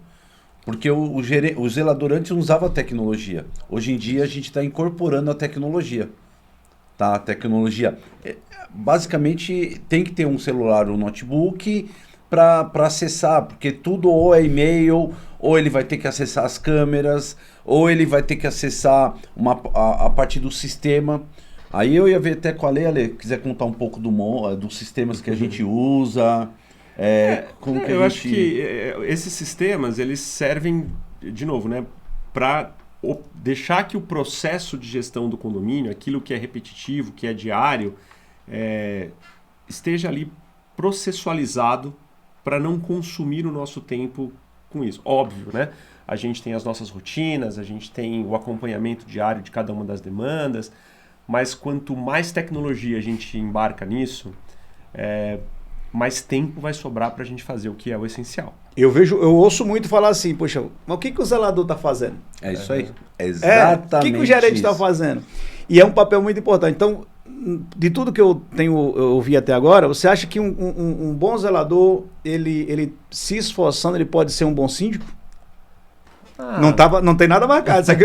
Porque o zelador antes não usava tecnologia. Hoje em dia a gente está incorporando a tecnologia. Tá? A tecnologia, basicamente, tem que ter um celular ou um notebook para acessar, porque tudo ou é e-mail, ou ele vai ter que acessar as câmeras, ou ele vai ter que acessar a parte do sistema. Aí eu ia ver até com a Ale, quiser contar um pouco dos sistemas que a gente usa. Eu acho que esses sistemas, eles servem, de novo, né, para deixar que o processo de gestão do condomínio, aquilo que é repetitivo, que é diário, esteja ali processualizado para não consumir o nosso tempo com isso. Óbvio, né? A gente tem as nossas rotinas, a gente tem o acompanhamento diário de cada uma das demandas, mas quanto mais tecnologia a gente embarca nisso, mais tempo vai sobrar para a gente fazer o que é o essencial. Eu ouço muito falar assim, poxa, mas o que o zelador está fazendo? É isso aí. Exatamente. O que o gerente está fazendo? E é um papel muito importante. Então, de tudo que eu ouvi até agora, você acha que um bom zelador, ele se esforçando, ele pode ser um bom síndico? Não tem nada marcado. Isso aqui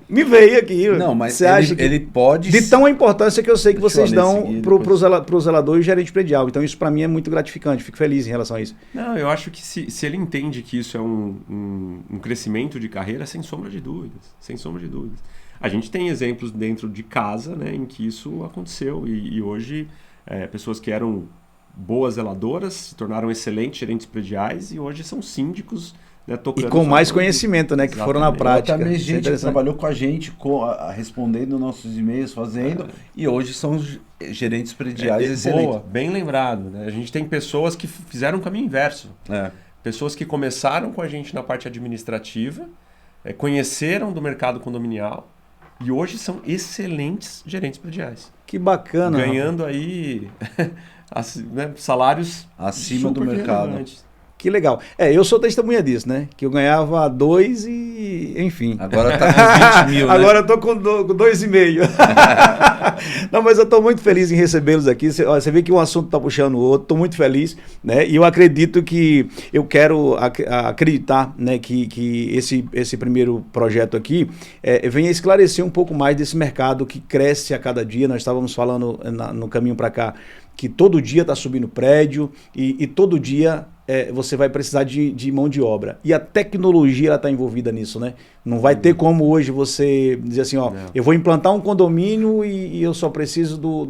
me veio aqui. Não, mas você acha que ele pode... De tão a importância que eu sei que vocês dão pro zelador e gerente predial. Então isso para mim é muito gratificante. Fico feliz em relação a isso. Não, eu acho que se ele entende que isso é um crescimento de carreira, sem sombra de dúvidas. Sem sombra de dúvidas. A gente tem exemplos dentro de casa, né, em que isso aconteceu. E hoje, pessoas que eram boas zeladoras se tornaram excelentes gerentes prediais e hoje são síndicos né, tocando. E com mais conhecimento, né? Que foram na prática. Também gente que trabalhou com a gente, respondendo nossos e-mails, fazendo, e hoje são gerentes prediais excelentes. Boa, bem lembrado. Né? A gente tem pessoas que fizeram o caminho inverso. Pessoas que começaram com a gente na parte administrativa, conheceram do mercado condominial e hoje são excelentes gerentes prediais. Que bacana. Ganhando aí né, salários acima do mercado. Relevantes. Que legal. Eu sou testemunha disso, né? Que eu ganhava 2 e... Enfim. Agora tá com 20 mil, né? Agora eu tô com 2,5. Não, mas eu tô muito feliz em recebê-los aqui. Você vê que um assunto tá puxando o outro. Tô muito feliz, né? E eu acredito que... Eu quero acreditar, né? Que esse primeiro projeto aqui venha esclarecer um pouco mais desse mercado que cresce a cada dia. Nós estávamos falando no caminho para cá que todo dia está subindo prédio e todo dia... você vai precisar de mão de obra. E a tecnologia está envolvida nisso, né? Não vai ter como hoje você dizer assim, eu vou implantar um condomínio e eu só preciso do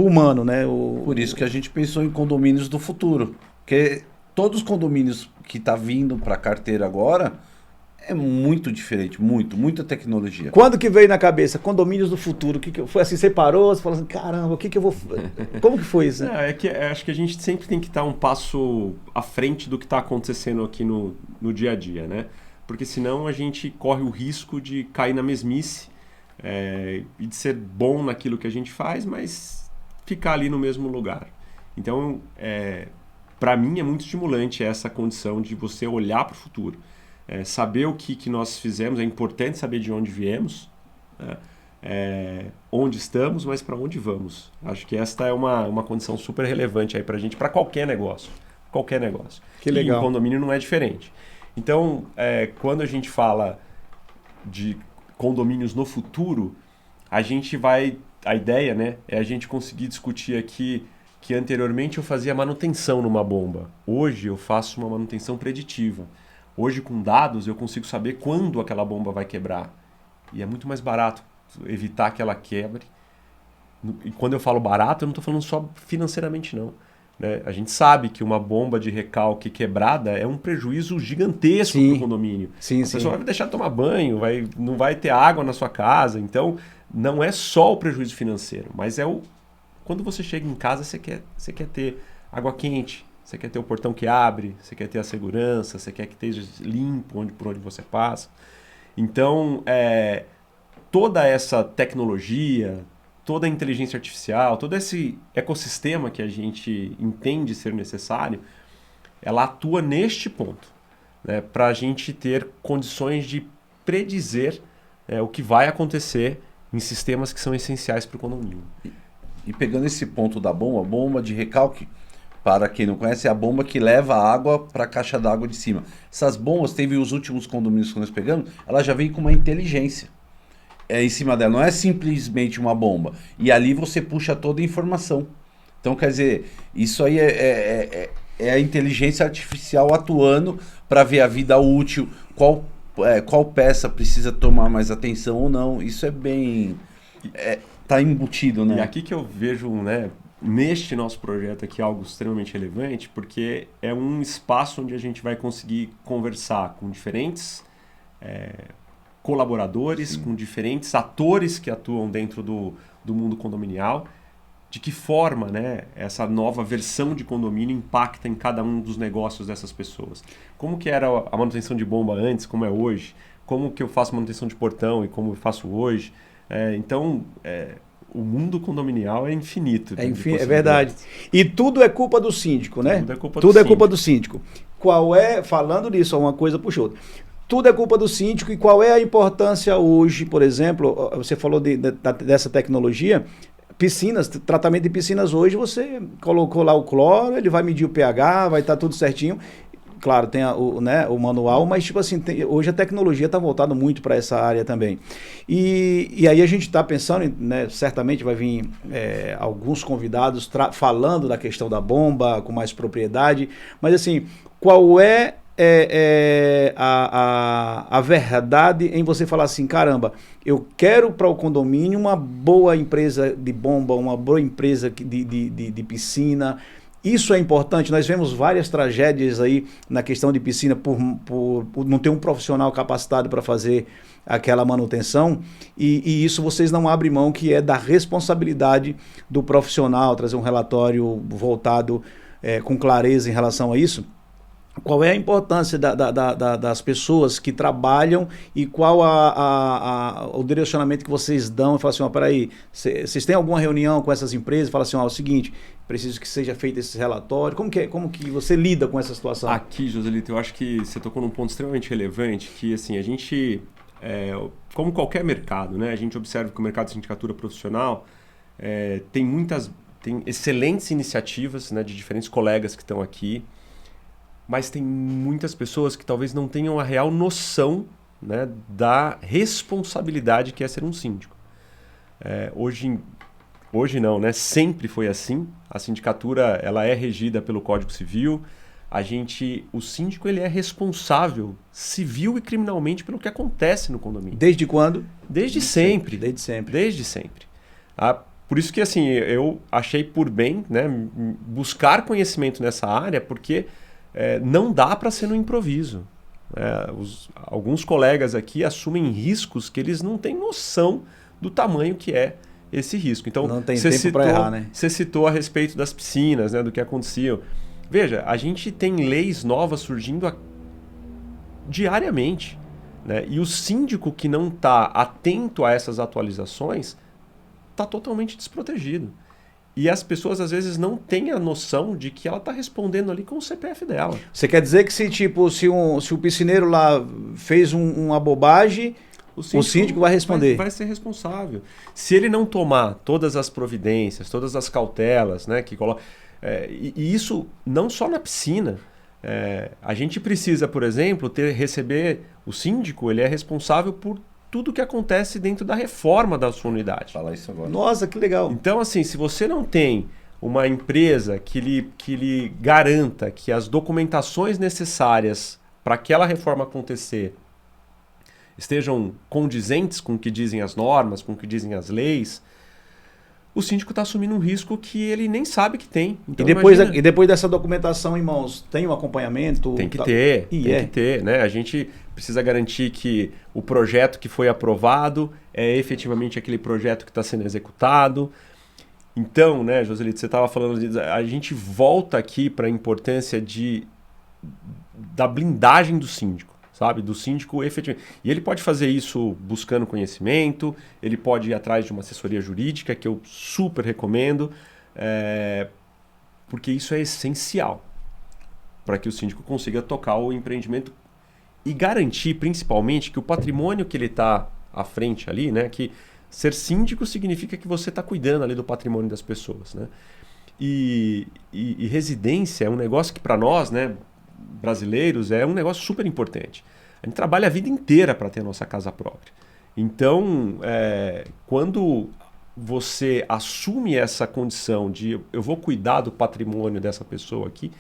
humano, né? Por isso que a gente pensou em condomínios do futuro. Porque todos os condomínios que tá vindo para a carteira agora é muito diferente, muita tecnologia. Quando que veio na cabeça? Condomínios do futuro. Que foi assim, você parou, você falou assim, caramba, o que eu vou... Como que foi isso? Acho que a gente sempre tem que estar um passo à frente do que está acontecendo aqui no dia a dia, né? Porque senão a gente corre o risco de cair na mesmice e de ser bom naquilo que a gente faz, mas ficar ali no mesmo lugar. Então, para mim é muito estimulante essa condição de você olhar para o futuro. Saber o que nós fizemos, é importante saber de onde viemos, né? Onde estamos, mas para onde vamos. Acho que esta é uma condição super relevante aí para a gente, para qualquer negócio. Qualquer negócio. Que legal. E o condomínio não é diferente. Então, quando a gente fala de condomínios no futuro, a ideia, né, é a gente conseguir discutir aqui que anteriormente eu fazia manutenção numa bomba. Hoje eu faço uma manutenção preditiva. Hoje, com dados, eu consigo saber quando aquela bomba vai quebrar. E é muito mais barato evitar que ela quebre. E quando eu falo barato, eu não estou falando só financeiramente, não. Né? A gente sabe que uma bomba de recalque quebrada é um prejuízo gigantesco para o condomínio. Sim, a pessoa vai deixar de tomar banho, não vai ter água na sua casa. Então, não é só o prejuízo financeiro, mas quando você chega em casa, você quer ter água quente. Você quer ter o portão que abre, você quer ter a segurança, você quer que esteja limpo por onde você passa. Então, toda essa tecnologia, toda a inteligência artificial, todo esse ecossistema que a gente entende ser necessário, ela atua neste ponto, né, para a gente ter condições de predizer o que vai acontecer em sistemas que são essenciais para o condomínio. E pegando esse ponto da bomba de recalque, para quem não conhece, é a bomba que leva a água para a caixa d'água de cima. Essas bombas, teve os últimos condomínios que nós pegamos, ela já vem com uma inteligência em cima dela. Não é simplesmente uma bomba. E ali você puxa toda a informação. Então, quer dizer, isso aí é a inteligência artificial atuando para ver a vida útil, qual peça precisa tomar mais atenção ou não. Isso é bem... tá embutido, né? E aqui que eu vejo, né, neste nosso projeto aqui algo extremamente relevante, porque é um espaço onde a gente vai conseguir conversar com diferentes colaboradores, Sim. com diferentes atores que atuam dentro do mundo condominial, de que forma, né, essa nova versão de condomínio impacta em cada um dos negócios dessas pessoas. Como que era a manutenção de bomba antes, como é hoje, como que eu faço manutenção de portão e como eu faço hoje. Então, o mundo condominial é infinito. É verdade. E tudo é culpa do síndico, né? Tudo é culpa do síndico. Falando nisso, uma coisa puxa outra. Tudo é culpa do síndico e qual é a importância hoje, por exemplo, você falou dessa tecnologia, piscinas, tratamento de piscinas hoje, você colocou lá o cloro, ele vai medir o pH, vai estar tudo certinho. Claro, tem o manual, mas tipo assim, hoje a tecnologia está voltada muito para essa área também. E aí a gente está pensando, né, certamente vai vir alguns convidados falando da questão da bomba com mais propriedade, mas assim, qual é a verdade em você falar assim, caramba, eu quero para o condomínio uma boa empresa de bomba, uma boa empresa de piscina. Isso é importante. Nós vemos várias tragédias aí na questão de piscina por não ter um profissional capacitado para fazer aquela manutenção, e isso vocês não abrem mão, que é da responsabilidade do profissional, trazer um relatório voltado com clareza em relação a isso. Qual é a importância das pessoas que trabalham e qual o direcionamento que vocês dão? E falam assim, peraí, vocês têm alguma reunião com essas empresas? Fala assim, é o seguinte, preciso que seja feito esse relatório. Como que você lida com essa situação? Aqui, Joselito, eu acho que você tocou num ponto extremamente relevante, que assim, a gente, como qualquer mercado, né, a gente observa que o mercado de sindicatura profissional tem excelentes iniciativas, né, de diferentes colegas que estão aqui, mas tem muitas pessoas que talvez não tenham a real noção, né, da responsabilidade que é ser um síndico. Hoje não, né? Sempre foi assim. A sindicatura, ela é regida pelo Código Civil. O síndico, ele é responsável civil e criminalmente pelo que acontece no condomínio. Desde quando? Desde sempre. Desde sempre. Desde sempre. Por isso que assim, eu achei por bem, né, buscar conhecimento nessa área, porque não dá para ser no improviso. Alguns colegas aqui assumem riscos que eles não têm noção do tamanho que é esse risco. Então, não tem tempo para errar, né? Você citou a respeito das piscinas, né, do que acontecia. Veja, a gente tem leis novas surgindo diariamente, né? E o síndico que não está atento a essas atualizações está totalmente desprotegido. E as pessoas, às vezes, não têm a noção de que ela está respondendo ali com o CPF dela. Você quer dizer que se o piscineiro lá fez uma bobagem, o síndico vai responder? Vai ser responsável. Se ele não tomar todas as providências, todas as cautelas, né, que coloca, e isso não só na piscina. A gente precisa, por exemplo, receber... O síndico, ele é responsável por tudo que acontece dentro da reforma da sua unidade. Fala isso agora. Nossa, que legal. Então, assim, se você não tem uma empresa que lhe garanta que as documentações necessárias para aquela reforma acontecer estejam condizentes com o que dizem as normas, com o que dizem as leis, o síndico está assumindo um risco que ele nem sabe que tem. Então, e depois dessa documentação em mãos, tem um acompanhamento? Tem que ter, né? A gente precisa garantir que o projeto que foi aprovado é efetivamente aquele projeto que está sendo executado. Então, né, Joselito, você estava falando, a gente volta aqui para a importância da blindagem do síndico, sabe? Do síndico efetivamente. E ele pode fazer isso buscando conhecimento, ele pode ir atrás de uma assessoria jurídica, que eu super recomendo, porque isso é essencial para que o síndico consiga tocar o empreendimento e garantir, principalmente, que o patrimônio que ele está à frente ali, né, que ser síndico significa que você está cuidando ali do patrimônio das pessoas, né? E residência é um negócio que para nós, né, brasileiros, é um negócio super importante. A gente trabalha a vida inteira para ter a nossa casa própria. Então, quando você assume essa condição de eu vou cuidar do patrimônio dessa pessoa aqui,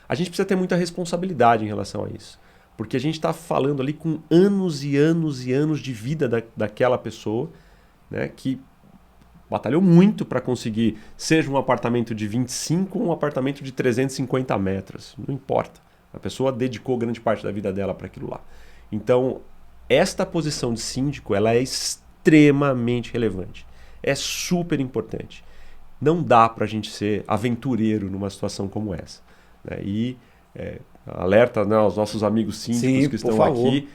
a gente precisa ter muita responsabilidade em relação a isso. Porque a gente está falando ali com anos e anos e anos de vida daquela pessoa, né, que batalhou muito para conseguir, seja um apartamento de 25 ou um apartamento de 350 metros. Não importa. A pessoa dedicou grande parte da vida dela para aquilo lá. Então, esta posição de síndico, ela é extremamente relevante. É super importante. Não dá para a gente ser aventureiro numa situação como essa, né? E alerta, né, aos nossos amigos síndicos que estão aqui,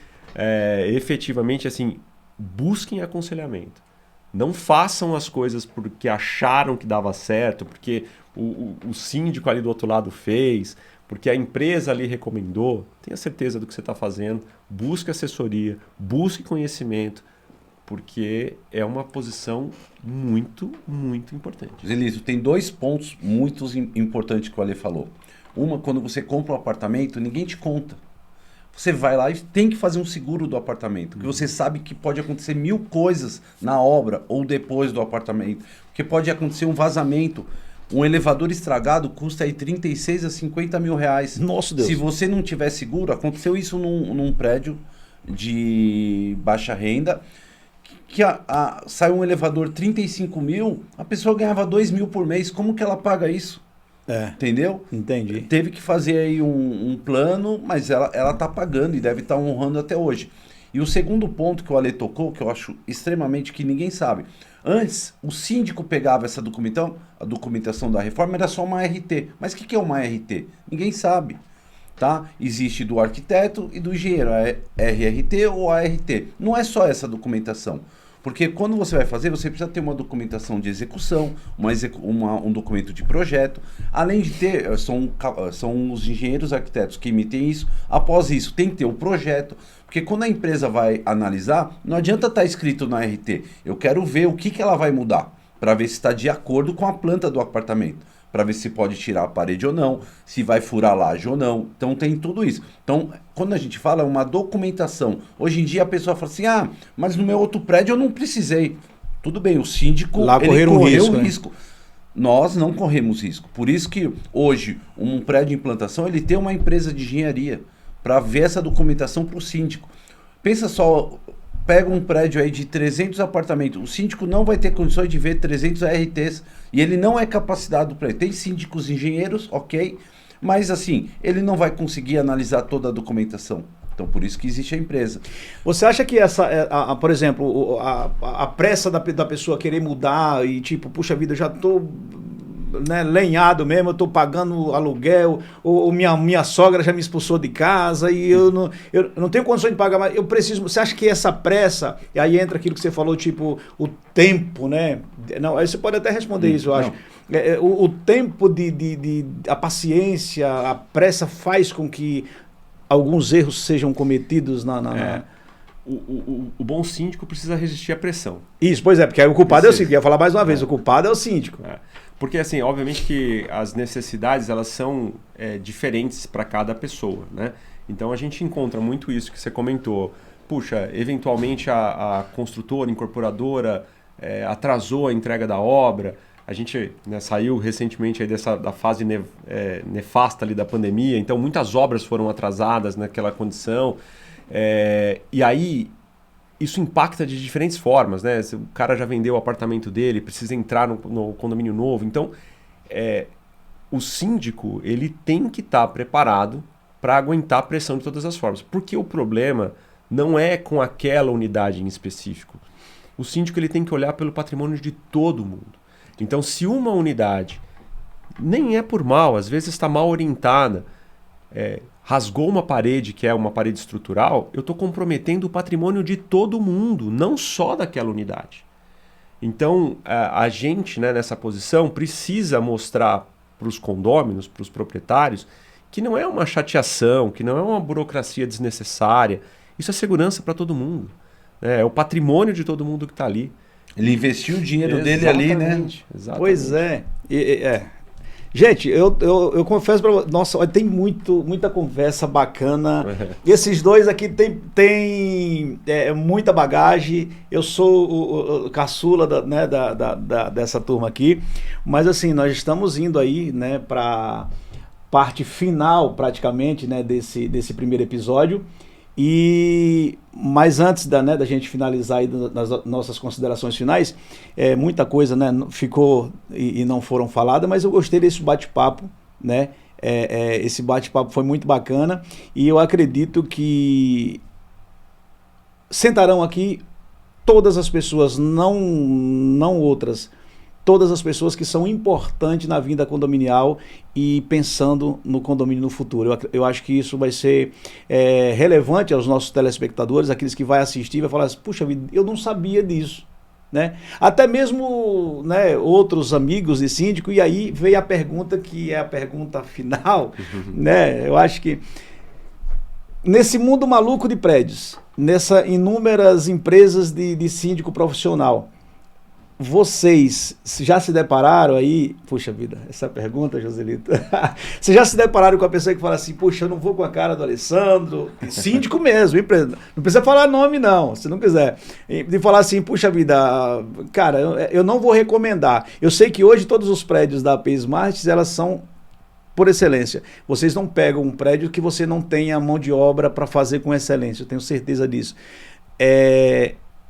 efetivamente, assim, busquem aconselhamento. Não façam as coisas porque acharam que dava certo, porque o síndico ali do outro lado fez, porque a empresa ali recomendou. Tenha certeza do que você está fazendo, busque assessoria, busque conhecimento, porque é uma posição muito, muito importante. Zelito, tem 2 pontos muito importantes que o Ale falou. Uma, quando você compra um apartamento, ninguém te conta. Você vai lá e tem que fazer um seguro do apartamento, porque você sabe que pode acontecer 1000 coisas na obra ou depois do apartamento, porque pode acontecer um vazamento. Um elevador estragado custa aí 36 a 50 mil reais. Nossa Deus. Se você não tiver seguro, aconteceu isso num prédio de baixa renda, que saiu um elevador 35 mil, a pessoa ganhava 2 mil por mês. Como que ela paga isso? Entendeu? Entendi. Teve que fazer aí um plano, mas ela tá pagando e deve estar honrando até hoje. E o segundo ponto que o Ale tocou, que eu acho extremamente que ninguém sabe. Antes, o síndico pegava essa documentação, a documentação da reforma era só uma RT. Mas o que é uma RT? Ninguém sabe. Tá? Existe do arquiteto e do engenheiro, a RRT ou a ART. Não é só essa documentação. Porque quando você vai fazer, você precisa ter uma documentação de execução, um documento de projeto. Além de ter, são os engenheiros arquitetos que emitem isso. Após isso, tem que ter o projeto. Porque quando a empresa vai analisar, não adianta estar escrito na RT. Eu quero ver o que ela vai mudar, para ver se está de acordo com a planta do apartamento. Para ver se pode tirar a parede ou não, se vai furar a laje ou não. Então tem tudo isso. Então, quando a gente fala, é uma documentação. Hoje em dia a pessoa fala assim, mas no meu outro prédio eu não precisei. Tudo bem, o síndico lá correu um risco. Nós não corremos risco. Por isso que hoje, um prédio de implantação, ele tem uma empresa de engenharia para ver essa documentação para o síndico. Pensa só, pega um prédio aí de 300 apartamentos, o síndico não vai ter condições de ver 300 ARTs e ele não é capacitado para isso. Tem síndicos engenheiros, ok, mas assim, ele não vai conseguir analisar toda a documentação. Então, por isso que existe a empresa. Você acha que por exemplo, a pressa da pessoa querer mudar e tipo, puxa vida, eu já tô lenhado mesmo, eu tô pagando aluguel, ou minha sogra já me expulsou de casa e eu não tenho condições de pagar mais, eu preciso. Você acha que essa pressa, e aí entra aquilo que você falou, tipo, o tempo, né? Não, aí você pode até responder isso, eu acho. O tempo a paciência, a pressa faz com que alguns erros sejam cometidos O bom síndico precisa resistir à pressão. Isso, pois é, porque aí o culpado é o síndico. Eu ia falar mais uma vez, o culpado é o síndico. Porque, assim, obviamente que as necessidades, elas são diferentes para cada pessoa, né? Então, a gente encontra muito isso que você comentou. Puxa, eventualmente a construtora, incorporadora atrasou a entrega da obra. A gente saiu recentemente aí da fase nefasta ali da pandemia, então muitas obras foram atrasadas naquela condição. E aí, isso impacta de diferentes formas, né? O cara já vendeu o apartamento dele, precisa entrar no condomínio novo. Então, o síndico, ele tem que estar preparado para aguentar a pressão de todas as formas. Porque o problema não é com aquela unidade em específico. O síndico, ele tem que olhar pelo patrimônio de todo mundo. Então, se uma unidade, nem é por mal, às vezes está mal orientada, rasgou uma parede que é uma parede estrutural, eu estou comprometendo o patrimônio de todo mundo, não só daquela unidade. Então, a gente, nessa posição, precisa mostrar para os condôminos, para os proprietários, que não é uma chateação, que não é uma burocracia desnecessária. Isso é segurança para todo mundo. É o patrimônio de todo mundo que está ali. Ele investiu o dinheiro dele ali, né? Exatamente. Pois é. Gente, eu confesso para vocês, nossa, tem muita conversa bacana. Esses dois aqui tem muita bagagem. Eu sou o caçula dessa turma aqui. Mas assim, nós estamos indo aí, para parte final, praticamente, desse primeiro episódio. Mas antes da gente finalizar aí nas nossas considerações finais, muita coisa ficou e não foram faladas, mas eu gostei desse bate-papo, esse bate-papo foi muito bacana e eu acredito que sentarão aqui todas as pessoas, não outras, todas as pessoas que são importantes na vida condominial e pensando no condomínio no futuro. Eu acho que isso vai ser relevante aos nossos telespectadores, aqueles que vão assistir e vão falar assim, puxa vida, eu não sabia disso. Até mesmo outros amigos de síndico, e aí veio a pergunta que é a pergunta final. Eu acho que nesse mundo maluco de prédios, nessas inúmeras empresas de síndico profissional, vocês já se depararam aí, puxa vida, essa pergunta, Joselito, vocês já se depararam com a pessoa que fala assim, puxa, eu não vou com a cara do Alessandro, síndico mesmo, empresa, não precisa falar nome não, se não quiser, de falar assim, puxa vida, cara, eu não vou recomendar, eu sei que hoje todos os prédios da AP Smart, elas são, por excelência, vocês não pegam um prédio que você não tenha mão de obra para fazer com excelência, eu tenho certeza disso.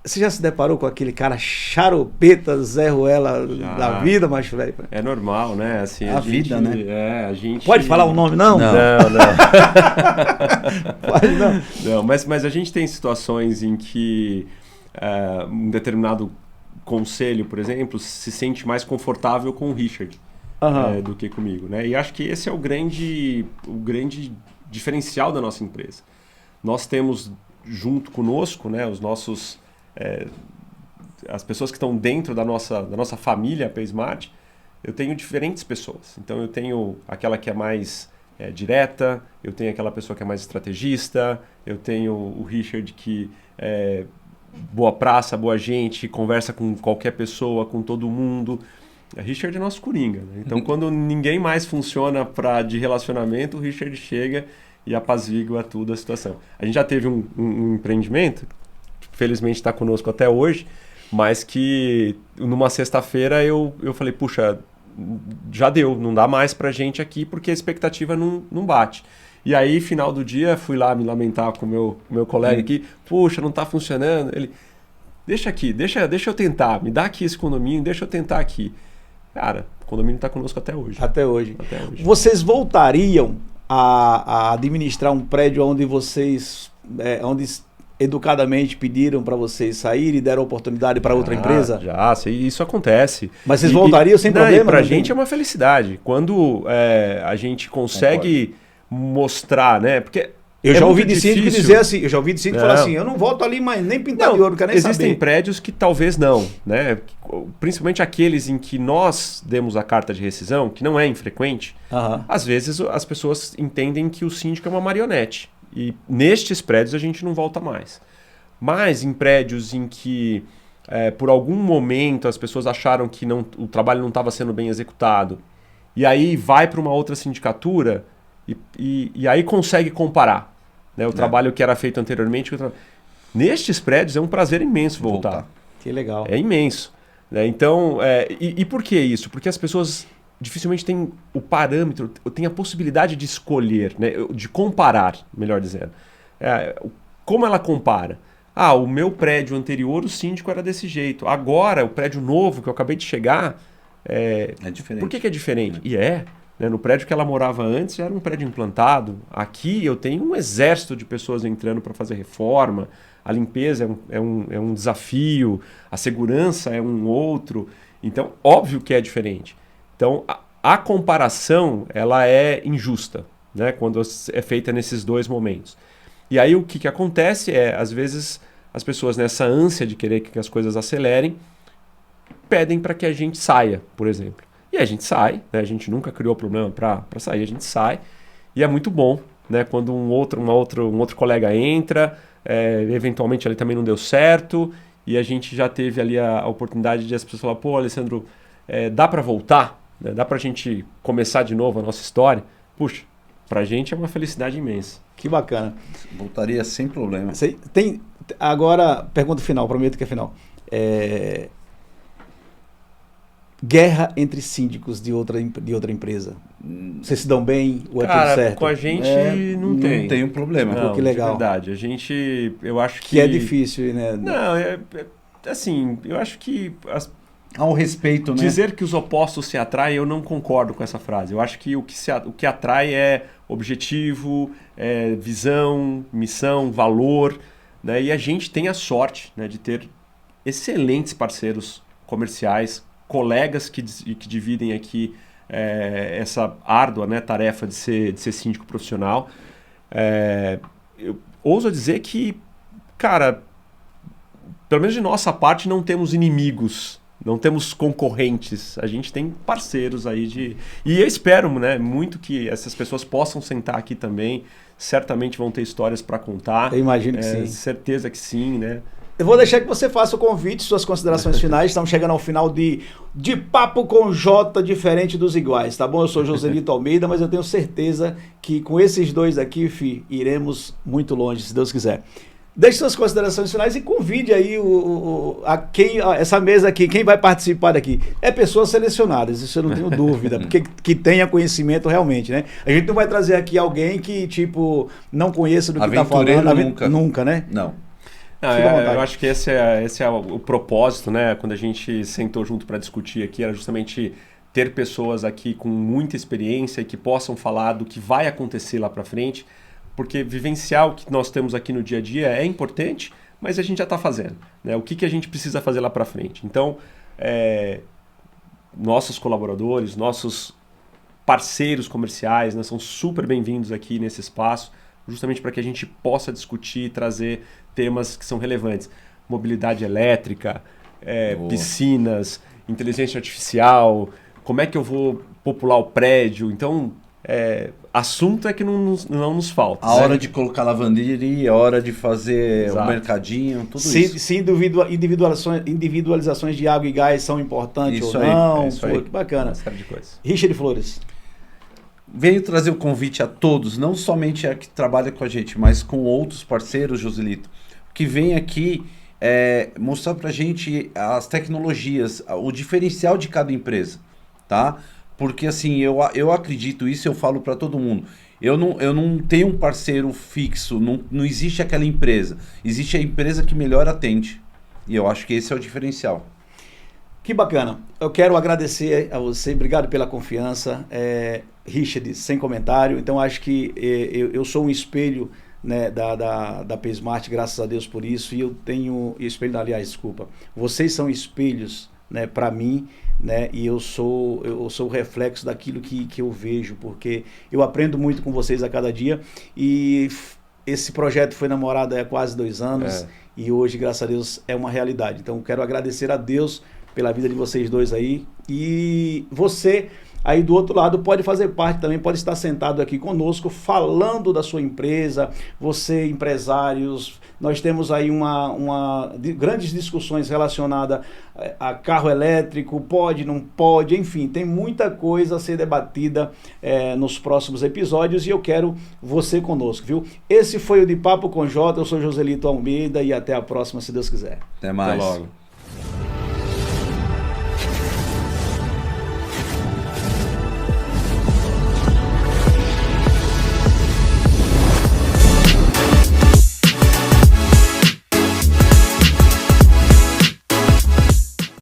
Você já se deparou com aquele cara charopeta, Zé Ruela Já. da vida, macho velho? É normal, né? Assim, A vida, né? A gente... Pode falar o nome, não? Não. Pode não. Não, mas a gente tem situações em que um determinado conselho, por exemplo, se sente mais confortável com o Richard do que comigo, né? E acho que esse é o grande diferencial da nossa empresa. Nós temos junto conosco, né, os nossos as pessoas que estão dentro da nossa família PaySmart. Eu tenho diferentes pessoas. Então eu tenho aquela que é mais direta, eu tenho aquela pessoa que é mais estrategista, eu tenho o Richard que é boa praça, boa gente, conversa com qualquer pessoa, com todo mundo. O Richard é nosso coringa, né? Então quando ninguém mais funciona de relacionamento, o Richard chega e apazigua tudo a situação. A gente já teve um empreendimento, felizmente está conosco até hoje, mas que numa sexta-feira eu falei, puxa, já deu, não dá mais pra gente aqui porque a expectativa não bate. E aí, final do dia, fui lá me lamentar com o meu colega aqui, puxa, não tá funcionando. Ele, deixa aqui, deixa eu tentar, me dá aqui esse condomínio, deixa eu tentar aqui. Cara, o condomínio tá conosco até hoje. Até hoje. Até hoje. Vocês voltariam a administrar um prédio onde vocês, onde educadamente pediram para vocês sair e deram oportunidade para outra empresa? Já, isso acontece. Mas vocês voltariam sem problema? Para a gente é uma felicidade. Quando a gente consegue mostrar, né? Porque eu já ouvi de difícil. síndico dizer assim, eu já ouvi de síndico falar assim, eu não volto ali mais nem pintar de ouro, não quero nem existem saber. prédios que talvez não, né? Principalmente aqueles em que nós demos a carta de rescisão, que não é infrequente, às vezes as pessoas entendem que o síndico é uma marionete. E nestes prédios a gente não volta mais. Mas em prédios em que por algum momento as pessoas acharam que o trabalho não estava sendo bem executado, e aí vai para uma outra sindicatura e aí consegue comparar, né, o trabalho que era feito anteriormente. Nestes prédios é um prazer imenso voltar. Que legal. É imenso. Né? Então, e por que isso? Porque as pessoas dificilmente têm o parâmetro, têm a possibilidade de escolher, né? De comparar, melhor dizendo. Como ela compara? O meu prédio anterior, o síndico era desse jeito. Agora, o prédio novo que eu acabei de chegar, é diferente. Por que é diferente? E né? No prédio que ela morava antes, era um prédio implantado. Aqui eu tenho um exército de pessoas entrando para fazer reforma. A limpeza é um desafio, a segurança é um outro. Então, óbvio que é diferente. Então, a comparação ela é injusta, né, quando é feita nesses dois momentos. E aí o que acontece às vezes, as pessoas nessa ânsia de querer que as coisas acelerem, pedem para que a gente saia, por exemplo. E a gente sai, né, a gente nunca criou problema para sair, a gente sai. E é muito bom, né, quando um outro colega entra, eventualmente ali também não deu certo, e a gente já teve ali a oportunidade de as pessoas falar, pô, Alessandro, dá para voltar? Dá pra gente começar de novo a nossa história? Puxa, pra gente é uma felicidade imensa. Que bacana. Voltaria sem problema. Agora, pergunta final, prometo que é final. Guerra entre síndicos de outra empresa. Vocês se dão bem ou é tudo certo? Com a gente não tem. Não tem um problema. Não, que legal. De verdade. A gente, eu acho que é difícil, né? Não, assim, eu acho que há um respeito, né? Dizer que os opostos se atraem, eu não concordo com essa frase. Eu acho que o que atrai é objetivo, visão, missão, valor, né? E a gente tem a sorte, né, de ter excelentes parceiros comerciais, colegas que dividem aqui essa árdua, né, tarefa de ser síndico profissional. Eu ouso dizer que, cara, pelo menos de nossa parte, não temos inimigos. Não temos concorrentes, a gente tem parceiros aí E eu espero, né, muito que essas pessoas possam sentar aqui também, certamente vão ter histórias para contar. Eu imagino que sim. Certeza que sim, né? Eu vou deixar que você faça o convite, suas considerações finais. Estamos chegando ao final de Papo com Jota, diferente dos iguais, tá bom? Eu sou Joselito Almeida, mas eu tenho certeza que com esses dois aqui, iremos muito longe, se Deus quiser. Deixe suas considerações finais e convide aí essa mesa aqui, quem vai participar daqui. É pessoas selecionadas, isso eu não tenho dúvida, porque que tenha conhecimento realmente, né? A gente não vai trazer aqui alguém que, tipo, não conheça do que está falando. Nunca. Nunca, né? Não. Não, Fica à vontade. eu acho que esse é o propósito, né? Quando a gente sentou junto para discutir aqui, era justamente ter pessoas aqui com muita experiência e que possam falar do que vai acontecer lá para frente, porque vivenciar o que nós temos aqui no dia a dia é importante, mas a gente já está fazendo, né? O que a gente precisa fazer lá para frente? Então, nossos colaboradores, nossos parceiros comerciais, né, são super bem-vindos aqui nesse espaço, justamente para que a gente possa discutir e trazer temas que são relevantes. Mobilidade elétrica, piscinas, inteligência artificial, como é que eu vou popular o prédio. Então, assunto é que não nos falta. A hora de colocar lavanderia, a hora de fazer Exato. o mercadinho, tudo isso. Se individualizações de água e gás são importantes Isso ou aí, não. isso aí. Pô, que bacana. Uma série de coisas. Richard Flores. Venho trazer o convite a todos, não somente a que trabalha com a gente, mas com outros parceiros, Joselito, que vem aqui mostrar pra gente as tecnologias, o diferencial de cada empresa, tá? Porque assim, eu acredito isso, eu falo para todo mundo. Eu não tenho um parceiro fixo, não existe aquela empresa. Existe a empresa que melhor atende. E eu acho que esse é o diferencial. Que bacana. Eu quero agradecer a você, obrigado pela confiança. Richard, sem comentário. Então, acho que eu sou um espelho, né, da P-Smart, graças a Deus por isso. E eu tenho espelho, aliás, desculpa. Vocês são espelhos, né, para mim, né, e eu sou o reflexo daquilo que eu vejo, porque eu aprendo muito com vocês a cada dia. E esse projeto foi namorado há quase 2 anos e hoje, graças a Deus, é uma realidade. Então, eu quero agradecer a Deus pela vida de vocês dois aí. E você aí do outro lado pode fazer parte também, pode estar sentado aqui conosco falando da sua empresa, você empresários. Nós temos aí grandes discussões relacionadas a carro elétrico, pode, não pode, enfim, tem muita coisa a ser debatida nos próximos episódios e eu quero você conosco, viu? Esse foi o De Papo com Jota, eu sou Joselito Almeida e até a próxima, se Deus quiser. Até mais. Até logo.